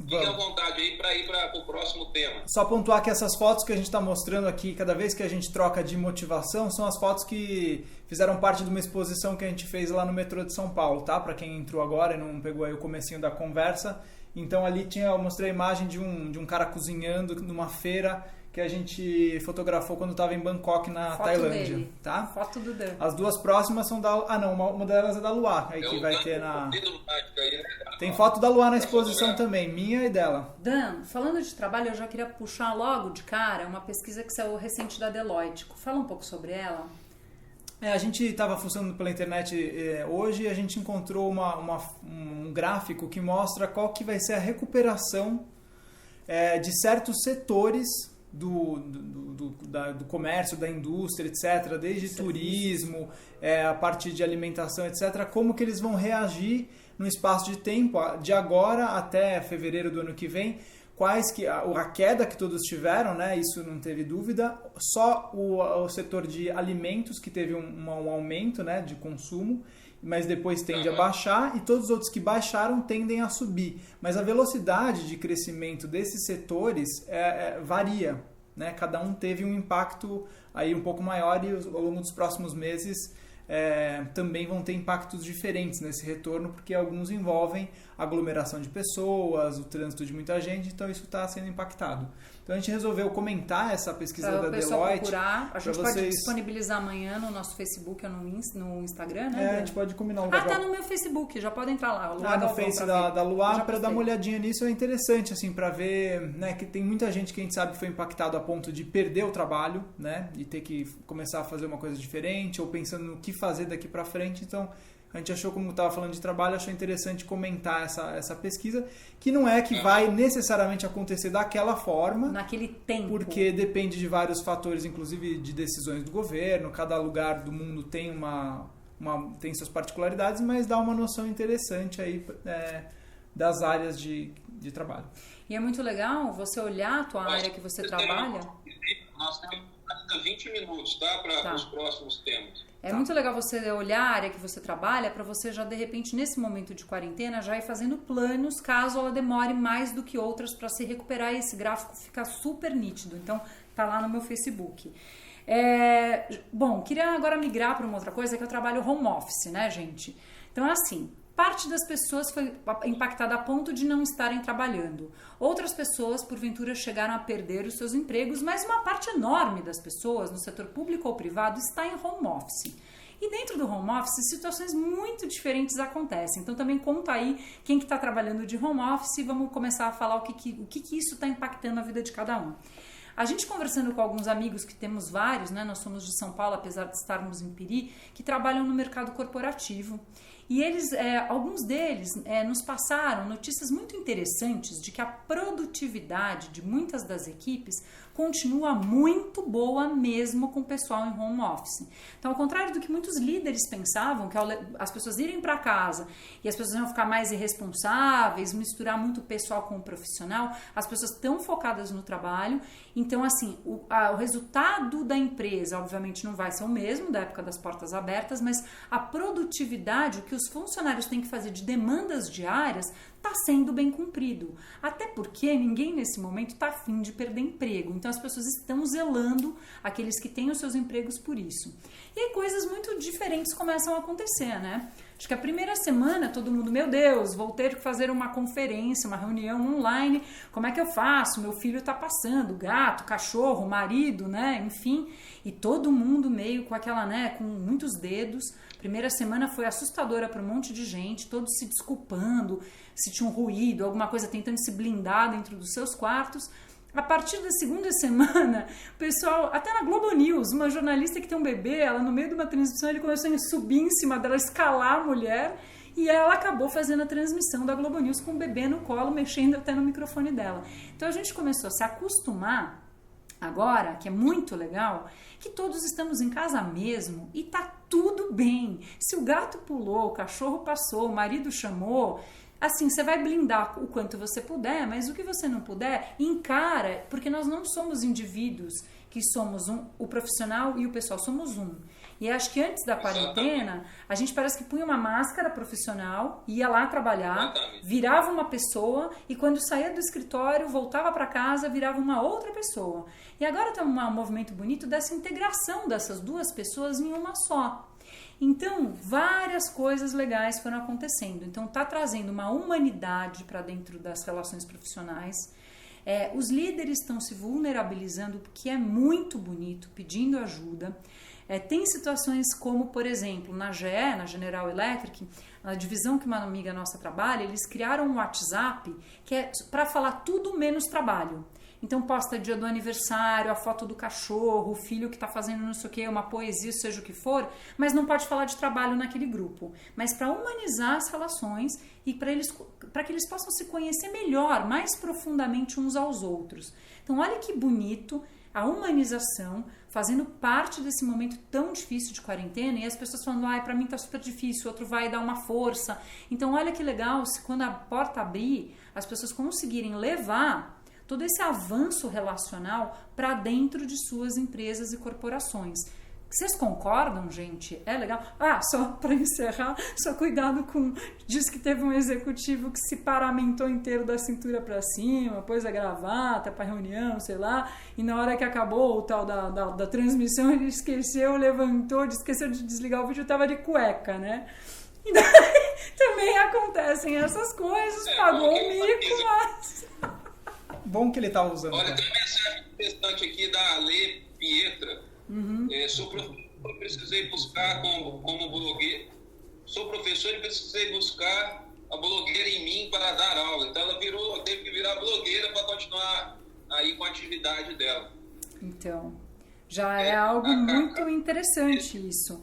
Fique à vontade aí para ir para o próximo tema. Só pontuar que essas fotos que a gente está mostrando aqui, cada vez que a gente troca de motivação, são as fotos que fizeram parte de uma exposição que a gente fez lá no metrô de São Paulo, tá? Para quem entrou agora e não pegou aí o comecinho da conversa. Então ali eu mostrei a imagem de um cara cozinhando numa feira que a gente fotografou quando estava em Bangkok, na Tailândia, dele. Tá? Foto do Dan. As duas próximas são da... Ah, não, uma delas é da Luá, aí que vai ter na... Tem foto da Luá na exposição também, minha e dela. Dan, falando de trabalho, eu já queria puxar logo de cara uma pesquisa que saiu recente da Deloitte. Fala um pouco sobre ela. A gente estava funcionando pela internet hoje e a gente encontrou um gráfico que mostra qual que vai ser a recuperação de certos setores do comércio, da indústria, etc., desde turismo, a parte de alimentação, etc., como que eles vão reagir no espaço de tempo, de agora até fevereiro do ano que vem, a queda que todos tiveram, né, isso não teve dúvida, só o setor de alimentos que teve um aumento, né, de consumo, mas depois tende a baixar, e todos os outros que baixaram tendem a subir. Mas a velocidade de crescimento desses setores varia. né, cada um teve um impacto aí um pouco maior e ao longo dos próximos meses também vão ter impactos diferentes nesse retorno, porque alguns envolvem aglomeração de pessoas, o trânsito de muita gente, então isso está sendo impactado. Então a gente resolveu comentar essa pesquisa da Deloitte. Procurar. A gente pode disponibilizar amanhã no nosso Facebook ou no Instagram, né? A gente pode combinar um lugar. Tá no meu Facebook, já pode entrar lá. No Face da Luá, para dar uma olhadinha nisso. É interessante, assim, para ver, né, que tem muita gente que a gente sabe que foi impactado a ponto de perder o trabalho, né, e ter que começar a fazer uma coisa diferente, ou pensando no que fazer daqui para frente. Então, a gente achou, como estava falando de trabalho, achou interessante comentar essa pesquisa, que não é que vai necessariamente acontecer daquela forma. Naquele tempo. Porque depende de vários fatores, inclusive de decisões do governo. Cada lugar do mundo tem tem suas particularidades, mas dá uma noção interessante aí das áreas de trabalho. E é muito legal você olhar a tua área que você trabalha. Nós temos ainda 20 minutos, para os próximos temas. É muito legal você olhar a área que você trabalha para você já, de repente, nesse momento de quarentena, já ir fazendo planos caso ela demore mais do que outras para se recuperar e esse gráfico fica super nítido. Então, tá lá no meu Facebook. Bom, queria agora migrar para uma outra coisa, que eu trabalho home office, né, gente? Então, é assim, parte das pessoas foi impactada a ponto de não estarem trabalhando. Outras pessoas, porventura, chegaram a perder os seus empregos, mas uma parte enorme das pessoas, no setor público ou privado, está em home office. E dentro do home office, situações muito diferentes acontecem. Então, também conta aí quem que está trabalhando de home office e vamos começar a falar o que isso está impactando a vida de cada um. A gente conversando com alguns amigos, que temos vários, né? Nós somos de São Paulo, apesar de estarmos em Piri, que trabalham no mercado corporativo. E eles, alguns deles nos passaram notícias muito interessantes de que a produtividade de muitas das equipes continua muito boa mesmo com o pessoal em home office. Então, ao contrário do que muitos líderes pensavam, que as pessoas irem para casa e as pessoas iam ficar mais irresponsáveis, misturar muito o pessoal com o profissional, as pessoas estão focadas no trabalho. Então, assim, o resultado da empresa, obviamente, não vai ser o mesmo da época das portas abertas, mas a produtividade, o que os funcionários têm que fazer de demandas diárias, está sendo bem cumprido. Até porque ninguém nesse momento está afim de perder emprego. Então as pessoas estão zelando aqueles que têm os seus empregos por isso. E aí coisas muito diferentes começam a acontecer, né? Acho que a primeira semana todo mundo, meu Deus, vou ter que fazer uma conferência, uma reunião online. Como é que eu faço? Meu filho está passando, gato, cachorro, marido, né? Enfim, e todo mundo meio com aquela, né, com muitos dedos. Primeira semana foi assustadora para um monte de gente, todos se desculpando, se tinha um ruído, alguma coisa tentando se blindar dentro dos seus quartos. A partir da segunda semana, o pessoal, até na Globo News, uma jornalista que tem um bebê, ela no meio de uma transmissão, ele começou a subir em cima dela, escalar a mulher, e ela acabou fazendo a transmissão da Globo News com o bebê no colo, mexendo até no microfone dela. Então a gente começou a se acostumar agora, que é muito legal, que todos estamos em casa mesmo e tá tudo bem. Se o gato pulou, o cachorro passou, o marido chamou, assim, você vai blindar o quanto você puder, mas o que você não puder, encara, porque nós não somos indivíduos que somos o profissional e o pessoal, somos um. E acho que antes da quarentena, a gente parece que punha uma máscara profissional, ia lá trabalhar, virava uma pessoa e quando saía do escritório, voltava para casa, virava uma outra pessoa. E agora tem um movimento bonito dessa integração dessas duas pessoas em uma só. Então, várias coisas legais foram acontecendo. Então, está trazendo uma humanidade para dentro das relações profissionais. Os líderes estão se vulnerabilizando, que é muito bonito, pedindo ajuda. Tem situações como, por exemplo, na GE, na General Electric, a divisão que uma amiga nossa trabalha, eles criaram um WhatsApp que é para falar tudo menos trabalho. Então posta dia do aniversário, a foto do cachorro, o filho que está fazendo não sei o que, uma poesia, seja o que for, mas não pode falar de trabalho naquele grupo. Mas para humanizar as relações e para que eles possam se conhecer melhor, mais profundamente uns aos outros. Então olha que bonito a humanização fazendo parte desse momento tão difícil de quarentena e as pessoas falando, para mim tá super difícil, o outro vai dar uma força. Então olha que legal se quando a porta abrir, as pessoas conseguirem levar todo esse avanço relacional para dentro de suas empresas e corporações. Vocês concordam, gente? É legal? Ah, só para encerrar, só cuidado com... Diz que teve um executivo que se paramentou inteiro da cintura para cima, pôs a gravata para reunião, sei lá, e na hora que acabou o tal da transmissão, ele esqueceu, levantou, esqueceu de desligar o vídeo, tava de cueca, né? E daí também acontecem essas coisas, pagou o mico, mas... Bom que ele tá usando. Olha, tem uma mensagem interessante aqui da Ale Pietra. Sou professor, precisei buscar como blogueiro. Sou professor e precisei buscar a blogueira em mim para dar aula. Então ela teve que virar blogueira para continuar aí com a atividade dela. Então, já é algo muito interessante isso.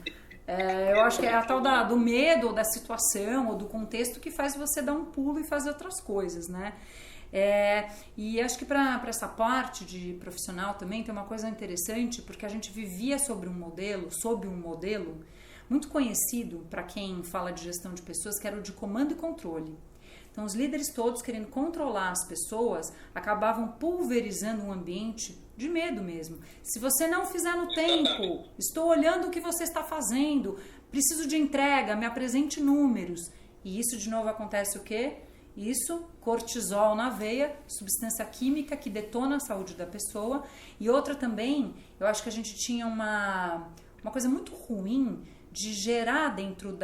Eu acho que é a tal do medo, ou da situação, ou do contexto que faz você dar um pulo e fazer outras coisas, né? E acho que para essa parte de profissional também tem uma coisa interessante, porque a gente vivia sob um modelo muito conhecido para quem fala de gestão de pessoas, que era o de comando e controle. Então os líderes todos, querendo controlar as pessoas, acabavam pulverizando um ambiente de medo mesmo. Se você não fizer no tempo, estou olhando o que você está fazendo, preciso de entrega, me apresente números. E isso de novo acontece o quê? Isso, cortisol na veia, substância química que detona a saúde da pessoa. E outra também, eu acho que a gente tinha uma coisa muito ruim de gerar dentro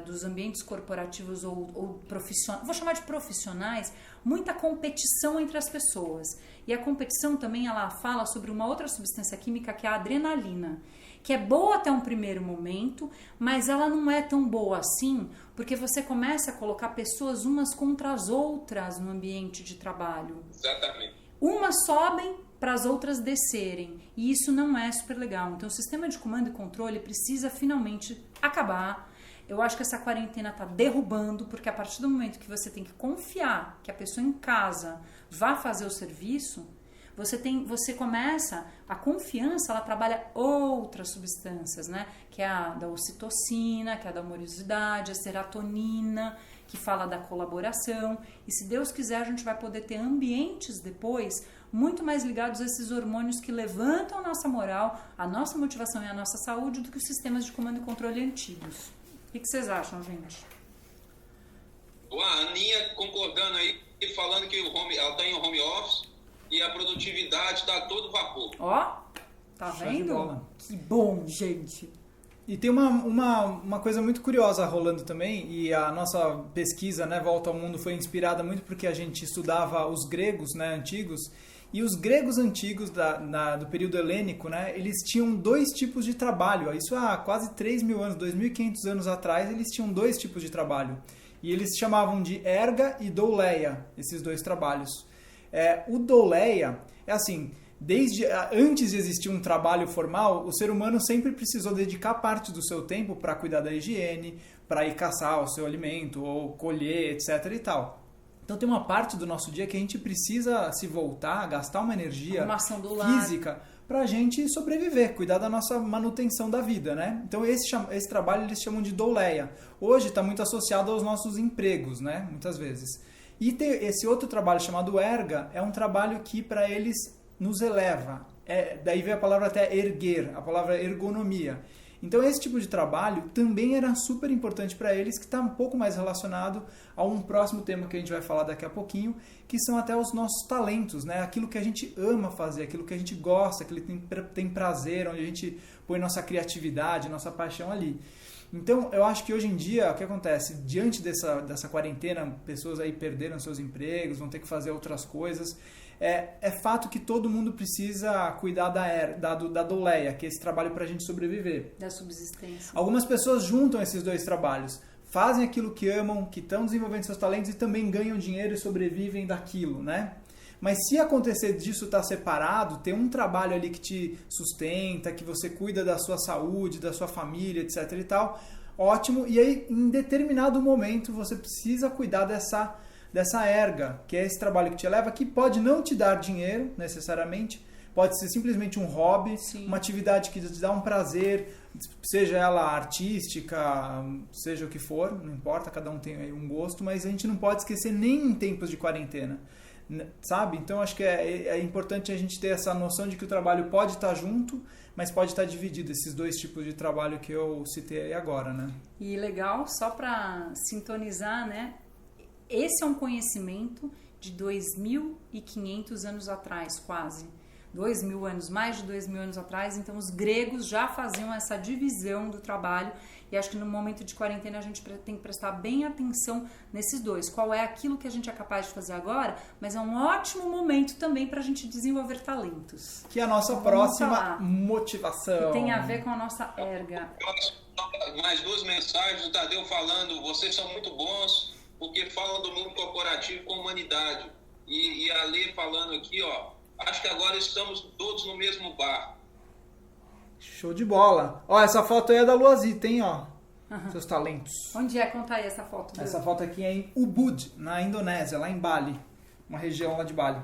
dos ambientes corporativos ou profissionais, vou chamar de profissionais, muita competição entre as pessoas. E a competição também, ela fala sobre uma outra substância química que é a adrenalina, que é boa até um primeiro momento, mas ela não é tão boa assim, porque você começa a colocar pessoas umas contra as outras no ambiente de trabalho. Exatamente. Umas sobem para as outras descerem, e isso não é super legal. Então o sistema de comando e controle precisa finalmente acabar. Eu acho que essa quarentena está derrubando, porque a partir do momento que você tem que confiar que a pessoa em casa vá fazer o serviço, você começa, a confiança, ela trabalha outras substâncias, né? Que é a da ocitocina, que é a da amorosidade, a serotonina, que fala da colaboração. E se Deus quiser, a gente vai poder ter ambientes depois muito mais ligados a esses hormônios que levantam a nossa moral, a nossa motivação e a nossa saúde do que os sistemas de comando e controle antigos. O que vocês acham, gente? A Aninha concordando aí, falando que ela está em home office e a produtividade está a todo vapor. Ó, tá vendo? Que bom, gente. E tem uma coisa muito curiosa rolando também, e a nossa pesquisa, né, Volta ao Mundo, foi inspirada muito porque a gente estudava os gregos, né, antigos, e os gregos antigos do período helênico, né, eles tinham dois tipos de trabalho. Isso há quase 3.000 anos, 2.500 anos atrás, eles tinham dois tipos de trabalho. E eles chamavam de erga e douleia, esses dois trabalhos. O douleia é assim... Antes de existir um trabalho formal, o ser humano sempre precisou dedicar parte do seu tempo para cuidar da higiene, para ir caçar o seu alimento, ou colher, etc. e tal. Então tem uma parte do nosso dia que a gente precisa se voltar, gastar uma energia física para a gente sobreviver, cuidar da nossa manutenção da vida, né? Então esse trabalho eles chamam de douleia. Hoje está muito associado aos nossos empregos, né? Muitas vezes. E tem esse outro trabalho chamado erga, é um trabalho que para eles nos eleva. Daí vem a palavra até erguer, a palavra ergonomia. Então esse tipo de trabalho também era super importante para eles, que está um pouco mais relacionado a um próximo tema que a gente vai falar daqui a pouquinho, que são até os nossos talentos, né? Aquilo que a gente ama fazer, aquilo que a gente gosta, aquilo que tem prazer, onde a gente põe nossa criatividade, nossa paixão ali. Então, eu acho que hoje em dia, o que acontece? Diante dessa quarentena, pessoas aí perderam seus empregos, vão ter que fazer outras coisas. É fato que todo mundo precisa cuidar da douleia, que é esse trabalho para a gente sobreviver. Da subsistência. Algumas pessoas juntam esses dois trabalhos, fazem aquilo que amam, que estão desenvolvendo seus talentos e também ganham dinheiro e sobrevivem daquilo, né? Mas se acontecer disso estar separado, ter um trabalho ali que te sustenta, que você cuida da sua saúde, da sua família, etc e tal, ótimo. E aí, em determinado momento, você precisa cuidar dessa erga, que é esse trabalho que te eleva, que pode não te dar dinheiro, necessariamente, pode ser simplesmente um hobby, sim, uma atividade que te dá um prazer, seja ela artística, seja o que for, não importa, cada um tem aí um gosto, mas a gente não pode esquecer nem em tempos de quarentena sabe? Então acho que é importante a gente ter essa noção de que o trabalho pode estar junto, mas pode estar dividido, esses dois tipos de trabalho que eu citei aí agora, né? E legal, só para sintonizar, né? Esse é um conhecimento de 2.500 anos atrás, quase. 2.000 anos, mais de 2.000 anos atrás. Então, os gregos já faziam essa divisão do trabalho. E acho que no momento de quarentena a gente tem que prestar bem atenção nesses dois. Qual é aquilo que a gente é capaz de fazer agora, mas é um ótimo momento também para a gente desenvolver talentos. Que é a nossa próxima motivação. Que tem a ver com a nossa erga. Mais duas mensagens do Tadeu falando, vocês são muito bons, porque falam do mundo corporativo com humanidade. E a Lê falando aqui, ó, acho que agora estamos todos no mesmo bar. Show de bola. Ó, essa foto aí é da Luazita, hein, ó. Seus talentos. Onde é? Conta aí essa foto. Essa foto aqui é em Ubud, na Indonésia, lá em Bali. Uma região lá de Bali.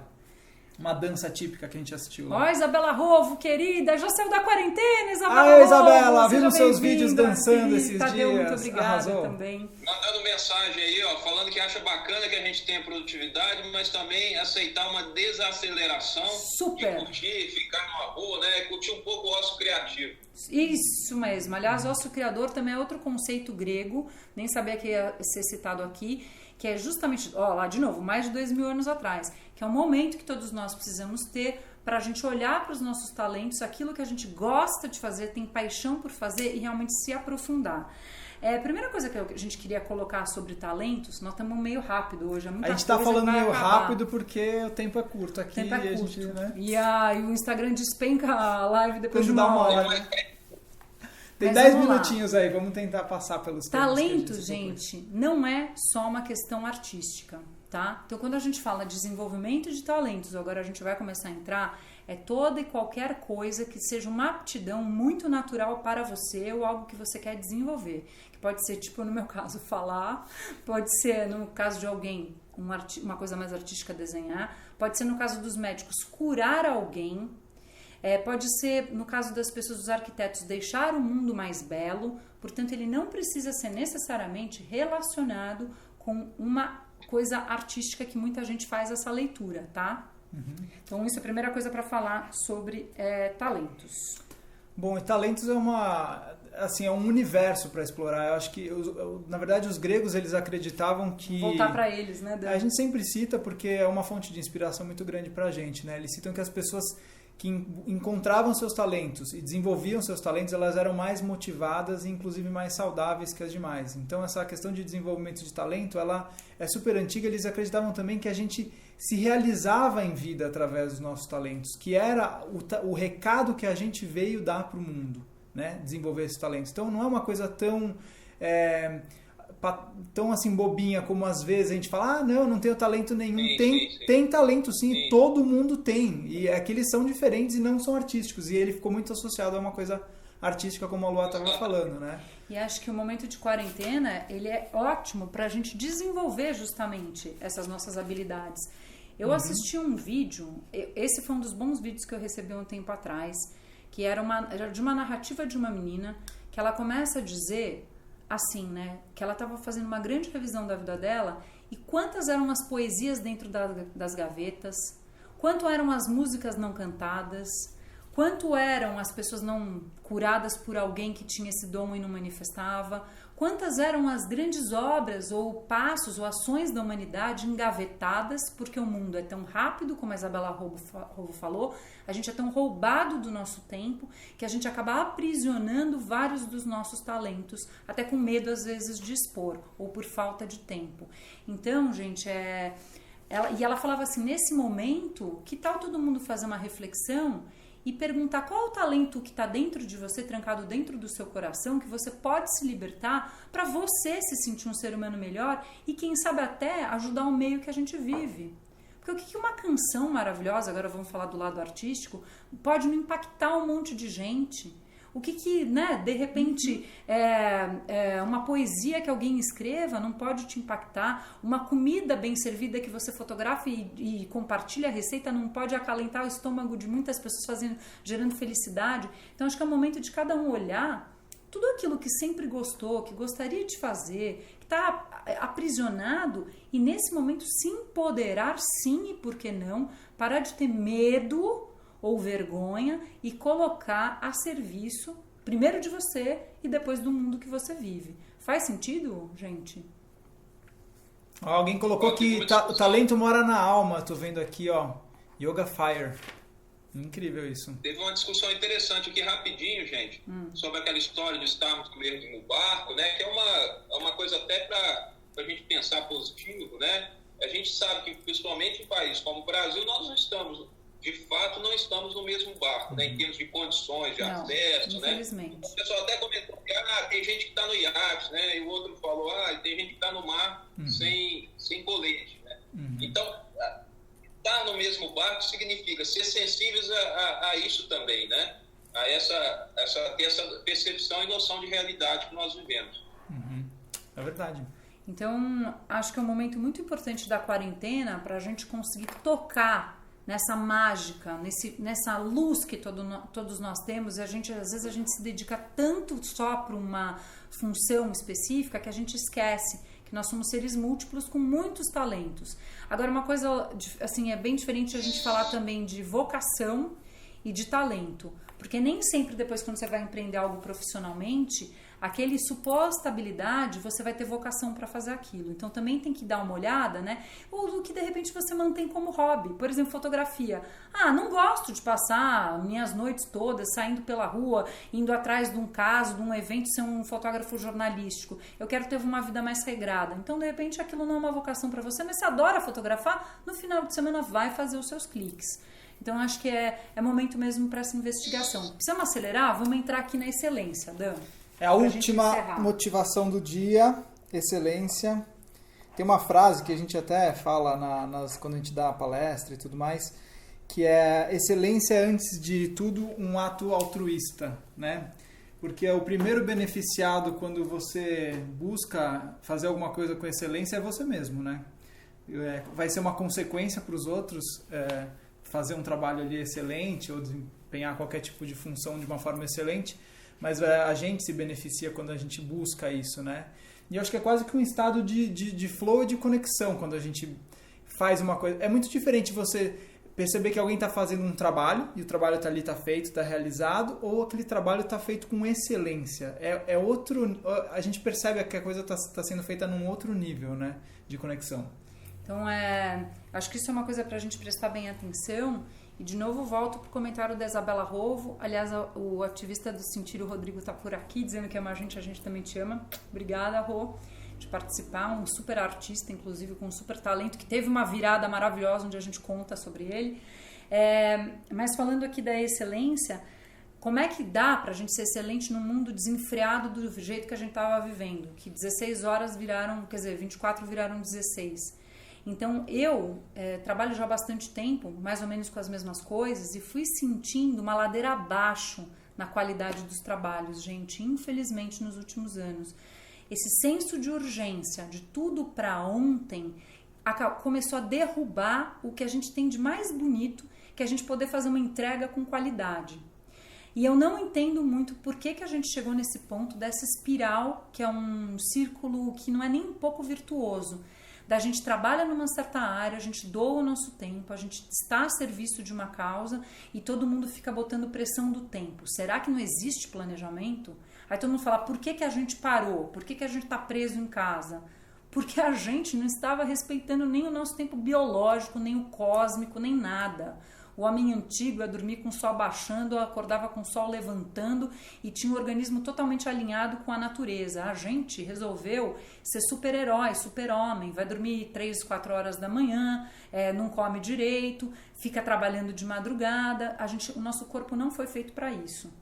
Uma dança típica que a gente assistiu lá. Ó, Isabela Rovo, querida, já saiu da quarentena, Isabela Rovo. Isabela, vimos seus vídeos dançando esses Tadeu, dias. muito obrigada. Arrasou. Também. Mandando mensagem aí, ó, falando que acha bacana que a gente tenha produtividade, mas também aceitar uma desaceleração. Super. De curtir, ficar numa boa, né? Curtir um pouco o ócio criativo. Isso mesmo. Aliás, ócio criador também é outro conceito grego, nem sabia que ia ser citado aqui, que é justamente, ó, lá de novo, mais de 2.000 anos atrás, que é um momento que todos nós precisamos ter para a gente olhar para os nossos talentos, aquilo que a gente gosta de fazer, tem paixão por fazer e realmente se aprofundar. A primeira coisa que a gente queria colocar sobre talentos, nós estamos meio rápido hoje. A gente está falando meio rápido porque o tempo é curto aqui. O tempo é curto. Gente, né? E o Instagram despenca a live depois de uma hora. Tem 10 minutinhos aí, vamos tentar passar pelos temas. Talento, gente, não é só uma questão artística, tá? Então, quando a gente fala de desenvolvimento de talentos, agora a gente vai começar a entrar, é toda e qualquer coisa que seja uma aptidão muito natural para você ou algo que você quer desenvolver. Que pode ser, tipo, no meu caso, falar, pode ser, no caso de alguém, uma coisa mais artística, desenhar, pode ser, no caso dos médicos, curar alguém. Pode ser, no caso das pessoas, dos arquitetos, deixar o mundo mais belo. Portanto, ele não precisa ser necessariamente relacionado com uma coisa artística que muita gente faz essa leitura, tá? Uhum. Então, isso é a primeira coisa para falar sobre talentos. Bom, e talentos é é um universo para explorar. Eu acho que, na verdade, os gregos, eles acreditavam que... Voltar para eles, né, Dan? A gente sempre cita porque é uma fonte de inspiração muito grande para a gente, né? Eles citam que as pessoas que encontravam seus talentos e desenvolviam seus talentos, elas eram mais motivadas e inclusive mais saudáveis que as demais. Então essa questão de desenvolvimento de talento, ela é super antiga. Eles acreditavam também que a gente se realizava em vida através dos nossos talentos, que era o recado que a gente veio dar para o mundo, né? Desenvolver esses talentos. Então não é uma coisa tão assim bobinha como às vezes a gente fala, não tenho talento nenhum. Tem talento sim, todo mundo tem, e é que eles são diferentes e não são artísticos, e ele ficou muito associado a uma coisa artística, como a Lua estava falando, né? E acho que o momento de quarentena, ele é ótimo para a gente desenvolver justamente essas nossas habilidades. Eu assisti um vídeo, esse foi um dos bons vídeos que eu recebi um tempo atrás, que era de uma narrativa de uma menina, que ela começa a dizer assim, né, que ela estava fazendo uma grande revisão da vida dela, e quantas eram as poesias dentro das gavetas, quanto eram as músicas não cantadas, quanto eram as pessoas não curadas por alguém que tinha esse dom e não manifestava, quantas eram as grandes obras ou passos ou ações da humanidade engavetadas, porque o mundo é tão rápido, como a Isabela Rovo falou, a gente é tão roubado do nosso tempo, que a gente acaba aprisionando vários dos nossos talentos, até com medo às vezes de expor, ou por falta de tempo. Então, gente, ela falava assim, nesse momento, que tal todo mundo fazer uma reflexão e perguntar qual é o talento que está dentro de você, trancado dentro do seu coração, que você pode se libertar para você se sentir um ser humano melhor e, quem sabe, até ajudar o meio que a gente vive. Porque o que uma canção maravilhosa, agora vamos falar do lado artístico, pode não impactar um monte de gente? O que né, de repente, uma poesia que alguém escreva não pode te impactar? Uma comida bem servida que você fotografa e compartilha a receita não pode acalentar o estômago de muitas pessoas, gerando felicidade? Então, acho que é o momento de cada um olhar tudo aquilo que sempre gostou, que gostaria de fazer, que está aprisionado e nesse momento se empoderar, sim, e por que não, parar de ter medo ou vergonha e colocar a serviço, primeiro de você e depois do mundo que você vive. Faz sentido, gente? Alguém colocou que o talento mora na alma, tô vendo aqui, ó, Yoga Fire. Incrível isso. Teve uma discussão interessante aqui rapidinho, gente, sobre aquela história de estarmos no mesmo barco, né? Que é uma coisa até para a gente pensar positivo, né? A gente sabe que, principalmente em países como o Brasil, nós não estamos, de fato, não estamos no mesmo barco, né? Em termos de condições, de acesso, infelizmente. Né? O pessoal até comentou que tem gente que está no iate, né? E o outro falou, tem gente que está no mar sem colete, né? Então, estar no mesmo barco significa ser sensíveis a isso também, né? A ter essa percepção e noção de realidade que nós vivemos. É verdade. Então, acho que é um momento muito importante da quarentena para a gente conseguir tocar nessa mágica, nessa luz que todos nós temos. E às vezes a gente se dedica tanto só para uma função específica que a gente esquece que nós somos seres múltiplos com muitos talentos. Agora, uma coisa assim, é bem diferente a gente falar também de vocação e de talento, porque nem sempre depois quando você vai empreender algo profissionalmente, aquele suposta habilidade, você vai ter vocação para fazer aquilo. Então também tem que dar uma olhada, né? Ou do que de repente você mantém como hobby. Por exemplo, fotografia. Não gosto de passar minhas noites todas saindo pela rua, indo atrás de um caso, de um evento, ser um fotógrafo jornalístico. Eu quero ter uma vida mais regrada. Então, de repente, aquilo não é uma vocação para você, mas você adora fotografar, no final de semana vai fazer os seus cliques. Então, acho que é momento mesmo para essa investigação. Precisamos acelerar? Vamos entrar aqui na excelência, Dan. É a última motivação do dia, excelência. Tem uma frase que a gente até fala quando a gente dá a palestra e tudo mais, que é excelência é, antes de tudo, um ato altruísta, né? Porque o primeiro beneficiado quando você busca fazer alguma coisa com excelência é você mesmo, né? Vai ser uma consequência para os outros fazer um trabalho ali excelente ou desempenhar qualquer tipo de função de uma forma excelente, mas a gente se beneficia quando a gente busca isso, né? E eu acho que é quase que um estado de flow e de conexão quando a gente faz uma coisa. É muito diferente você perceber que alguém está fazendo um trabalho e o trabalho está ali, está feito, está realizado, ou aquele trabalho está feito com excelência. É outro. A gente percebe que a coisa está sendo feita num outro nível, né, de conexão. Então, acho que isso é uma coisa para a gente prestar bem atenção. E, de novo, volto para o comentário da Isabela Rovo. Aliás, o ativista do Sentir, o Rodrigo, está por aqui, dizendo que ama a gente também te ama. Obrigada, Rô, de participar. Um super artista, inclusive, com um super talento, que teve uma virada maravilhosa, onde a gente conta sobre ele. Mas falando aqui da excelência, como é que dá para a gente ser excelente num mundo desenfreado do jeito que a gente estava vivendo? Que 16 horas viraram, 24 viraram 16. Então, eu trabalho já há bastante tempo, mais ou menos com as mesmas coisas, e fui sentindo uma ladeira abaixo na qualidade dos trabalhos, gente, infelizmente, nos últimos anos. Esse senso de urgência, de tudo para ontem, começou a derrubar o que a gente tem de mais bonito, que é a gente poder fazer uma entrega com qualidade. E eu não entendo muito por que a gente chegou nesse ponto dessa espiral, que é um círculo que não é nem um pouco virtuoso. Da gente trabalha numa certa área, a gente doa o nosso tempo, a gente está a serviço de uma causa e todo mundo fica botando pressão do tempo. Será que não existe planejamento? Aí todo mundo fala, por que a gente parou? Por que a gente está preso em casa? Porque a gente não estava respeitando nem o nosso tempo biológico, nem o cósmico, nem nada. O homem antigo ia dormir com o sol baixando, acordava com o sol levantando e tinha o organismo totalmente alinhado com a natureza. A gente resolveu ser super-herói, super-homem, vai dormir 3, 4 horas da manhã, não come direito, fica trabalhando de madrugada. O nosso corpo não foi feito para isso.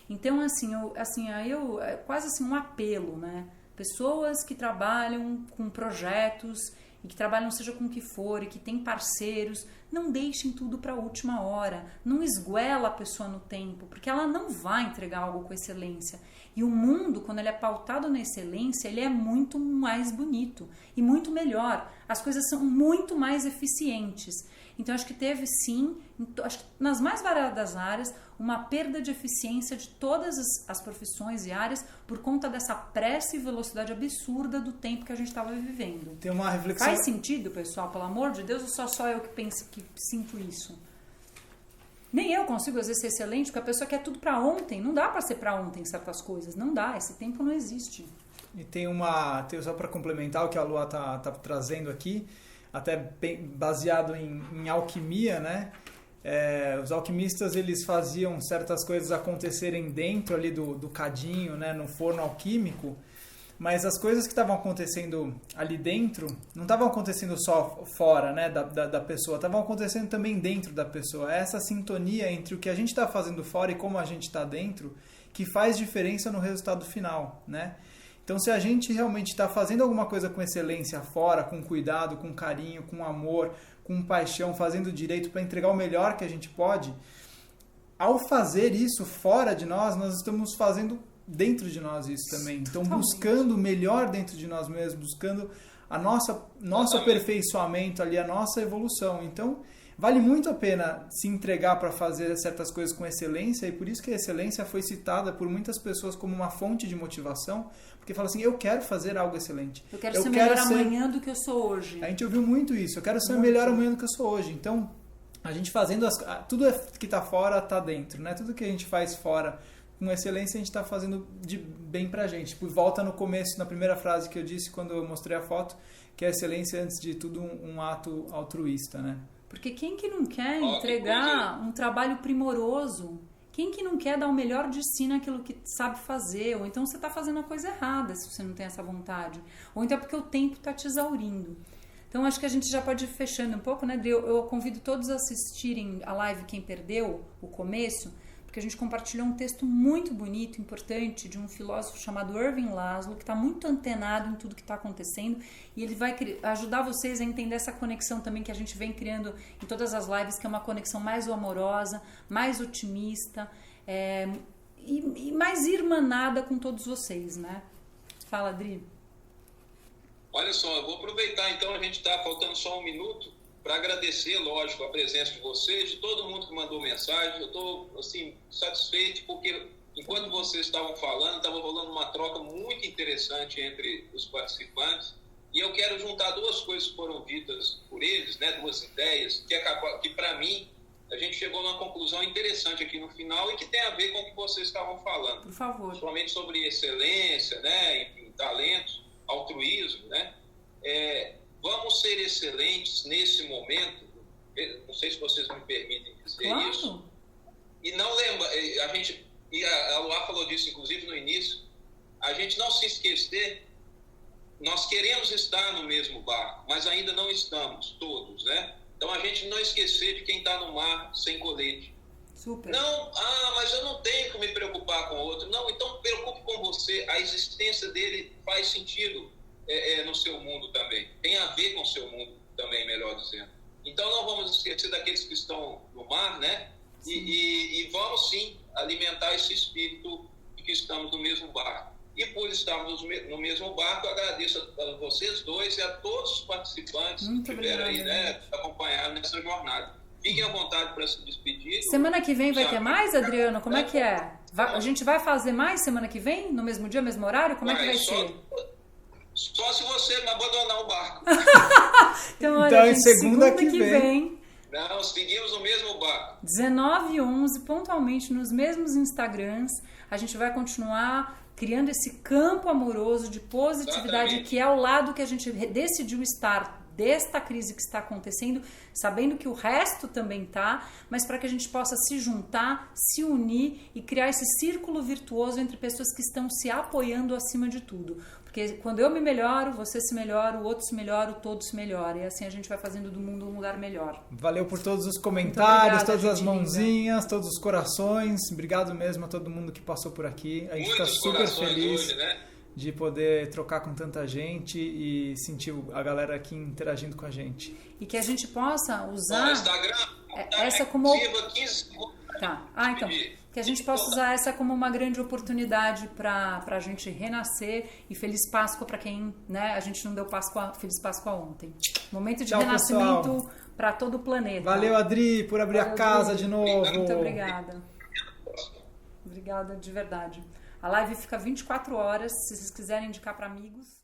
Então, é quase assim um apelo, né? Pessoas que trabalham com projetos e que trabalham seja com o que for e que têm parceiros, não deixem tudo para a última hora, não esguela a pessoa no tempo, porque ela não vai entregar algo com excelência. E o mundo, quando ele é pautado na excelência, ele é muito mais bonito e muito melhor. as coisas são muito mais eficientes. Então, acho que teve sim, acho que nas mais variadas áreas, uma perda de eficiência de todas as profissões e áreas por conta dessa pressa e velocidade absurda do tempo que a gente estava vivendo. Tem uma reflexão... Faz sentido, pessoal? Pelo amor de Deus, ou só eu que sinto isso? Nem eu consigo, às vezes, ser excelente, porque a pessoa quer tudo para ontem. Não dá para ser para ontem certas coisas. Não dá, esse tempo não existe. E tem só para complementar o que a Lua tá trazendo aqui, até bem baseado em alquimia, né? Os alquimistas, eles faziam certas coisas acontecerem dentro ali do cadinho, né? No forno alquímico, mas as coisas que estavam acontecendo ali dentro não estavam acontecendo só fora, né, da pessoa, estavam acontecendo também dentro da pessoa. Essa sintonia entre o que a gente está fazendo fora e como a gente está dentro que faz diferença no resultado final, né? Então, se a gente realmente está fazendo alguma coisa com excelência fora, com cuidado, com carinho, com amor, com paixão, fazendo direito para entregar o melhor que a gente pode, ao fazer isso fora de nós estamos fazendo dentro de nós isso também. Então, buscando o melhor dentro de nós mesmos, buscando nosso aperfeiçoamento ali, a nossa evolução. Então, vale muito a pena se entregar para fazer certas coisas com excelência, e por isso que a excelência foi citada por muitas pessoas como uma fonte de motivação, porque fala assim, eu quero fazer algo excelente. Eu quero ser melhor amanhã do que eu sou hoje. A gente ouviu muito isso, eu quero ser melhor amanhã do que eu sou hoje. Então, a gente fazendo tudo que está fora está dentro, né? Tudo que a gente faz fora com excelência, a gente está fazendo de bem pra gente. Tipo, volta no começo, na primeira frase que eu disse quando eu mostrei a foto, que a excelência, antes de tudo, um ato altruísta, né? Porque quem que não quer entregar um trabalho primoroso? Quem que não quer dar o melhor de si naquilo que sabe fazer? Ou então você está fazendo a coisa errada se você não tem essa vontade. Ou então é porque o tempo está te exaurindo. Então acho que a gente já pode ir fechando um pouco, né, Adri? Eu convido todos a assistirem a live, quem perdeu o começo, porque a gente compartilhou um texto muito bonito, importante, de um filósofo chamado Irving Laszlo, que está muito antenado em tudo que está acontecendo, e ele vai ajudar vocês a entender essa conexão também que a gente vem criando em todas as lives, que é uma conexão mais amorosa, mais otimista, e mais irmanada com todos vocês, né? Fala, Adri. Olha só, eu vou aproveitar, então, a gente está faltando só um minuto, para agradecer, lógico, a presença de vocês, de todo mundo que mandou mensagem. Eu estou, assim, satisfeito, porque enquanto vocês estavam falando, estava rolando uma troca muito interessante entre os participantes, e eu quero juntar duas coisas que foram ditas por eles, né, duas ideias, que para mim, a gente chegou numa conclusão interessante aqui no final e que tem a ver com o que vocês estavam falando. Por favor. Principalmente sobre excelência, né, enfim, talentos, altruísmo, né? Vamos ser excelentes nesse momento, não sei se vocês me permitem dizer isso, e não lembra, a Luá falou disso inclusive no início, a gente não se esquecer, nós queremos estar no mesmo barco, mas ainda não estamos todos, né? Então a gente não esquecer de quem está no mar sem colete. Super. Não, mas eu não tenho que me preocupar com o outro. Não, então preocupe com você, a existência dele faz sentido. No seu mundo também, tem a ver com o seu mundo também, melhor dizendo. Então não vamos esquecer daqueles que estão no mar, né? E vamos sim alimentar esse espírito de que estamos no mesmo barco. E por estarmos no mesmo barco, eu agradeço a vocês dois e a todos os participantes que estiveram aí, né, acompanhando nessa jornada. Fiquem à vontade para se despedir. Semana que vem vai ter mais, Adriano? Como é que é? A gente vai fazer mais semana que vem? No mesmo dia, mesmo horário? Como é que vai ser? Só se você me abandonar o barco. Então, olha, gente, segunda que vem. Não, seguimos no mesmo barco. 19h11, pontualmente nos mesmos Instagrams. A gente vai continuar criando esse campo amoroso de positividade. Exatamente. Que é o lado que a gente decidiu estar desta crise que está acontecendo, sabendo que o resto também está, mas para que a gente possa se juntar, se unir e criar esse círculo virtuoso entre pessoas que estão se apoiando acima de tudo. Porque quando eu me melhoro, você se melhora, o outro se melhora, o todo se melhora. E assim a gente vai fazendo do mundo um lugar melhor. Valeu por todos os comentários, todas as mãozinhas, todos os corações. Obrigado mesmo a todo mundo que passou por aqui. A gente está super feliz hoje, né, de poder trocar com tanta gente e sentir a galera aqui interagindo com a gente. E que a gente possa usar no Instagram, essa como... 15 segundos. Tá. Então... Que a gente possa usar essa como uma grande oportunidade para a gente renascer. E Feliz Páscoa para quem, né, a gente não deu Feliz Páscoa ontem. Momento de renascimento para todo o planeta. Valeu, Adri, por abrir a casa de novo. Muito obrigada. Obrigada de verdade. A live fica 24 horas, se vocês quiserem indicar para amigos.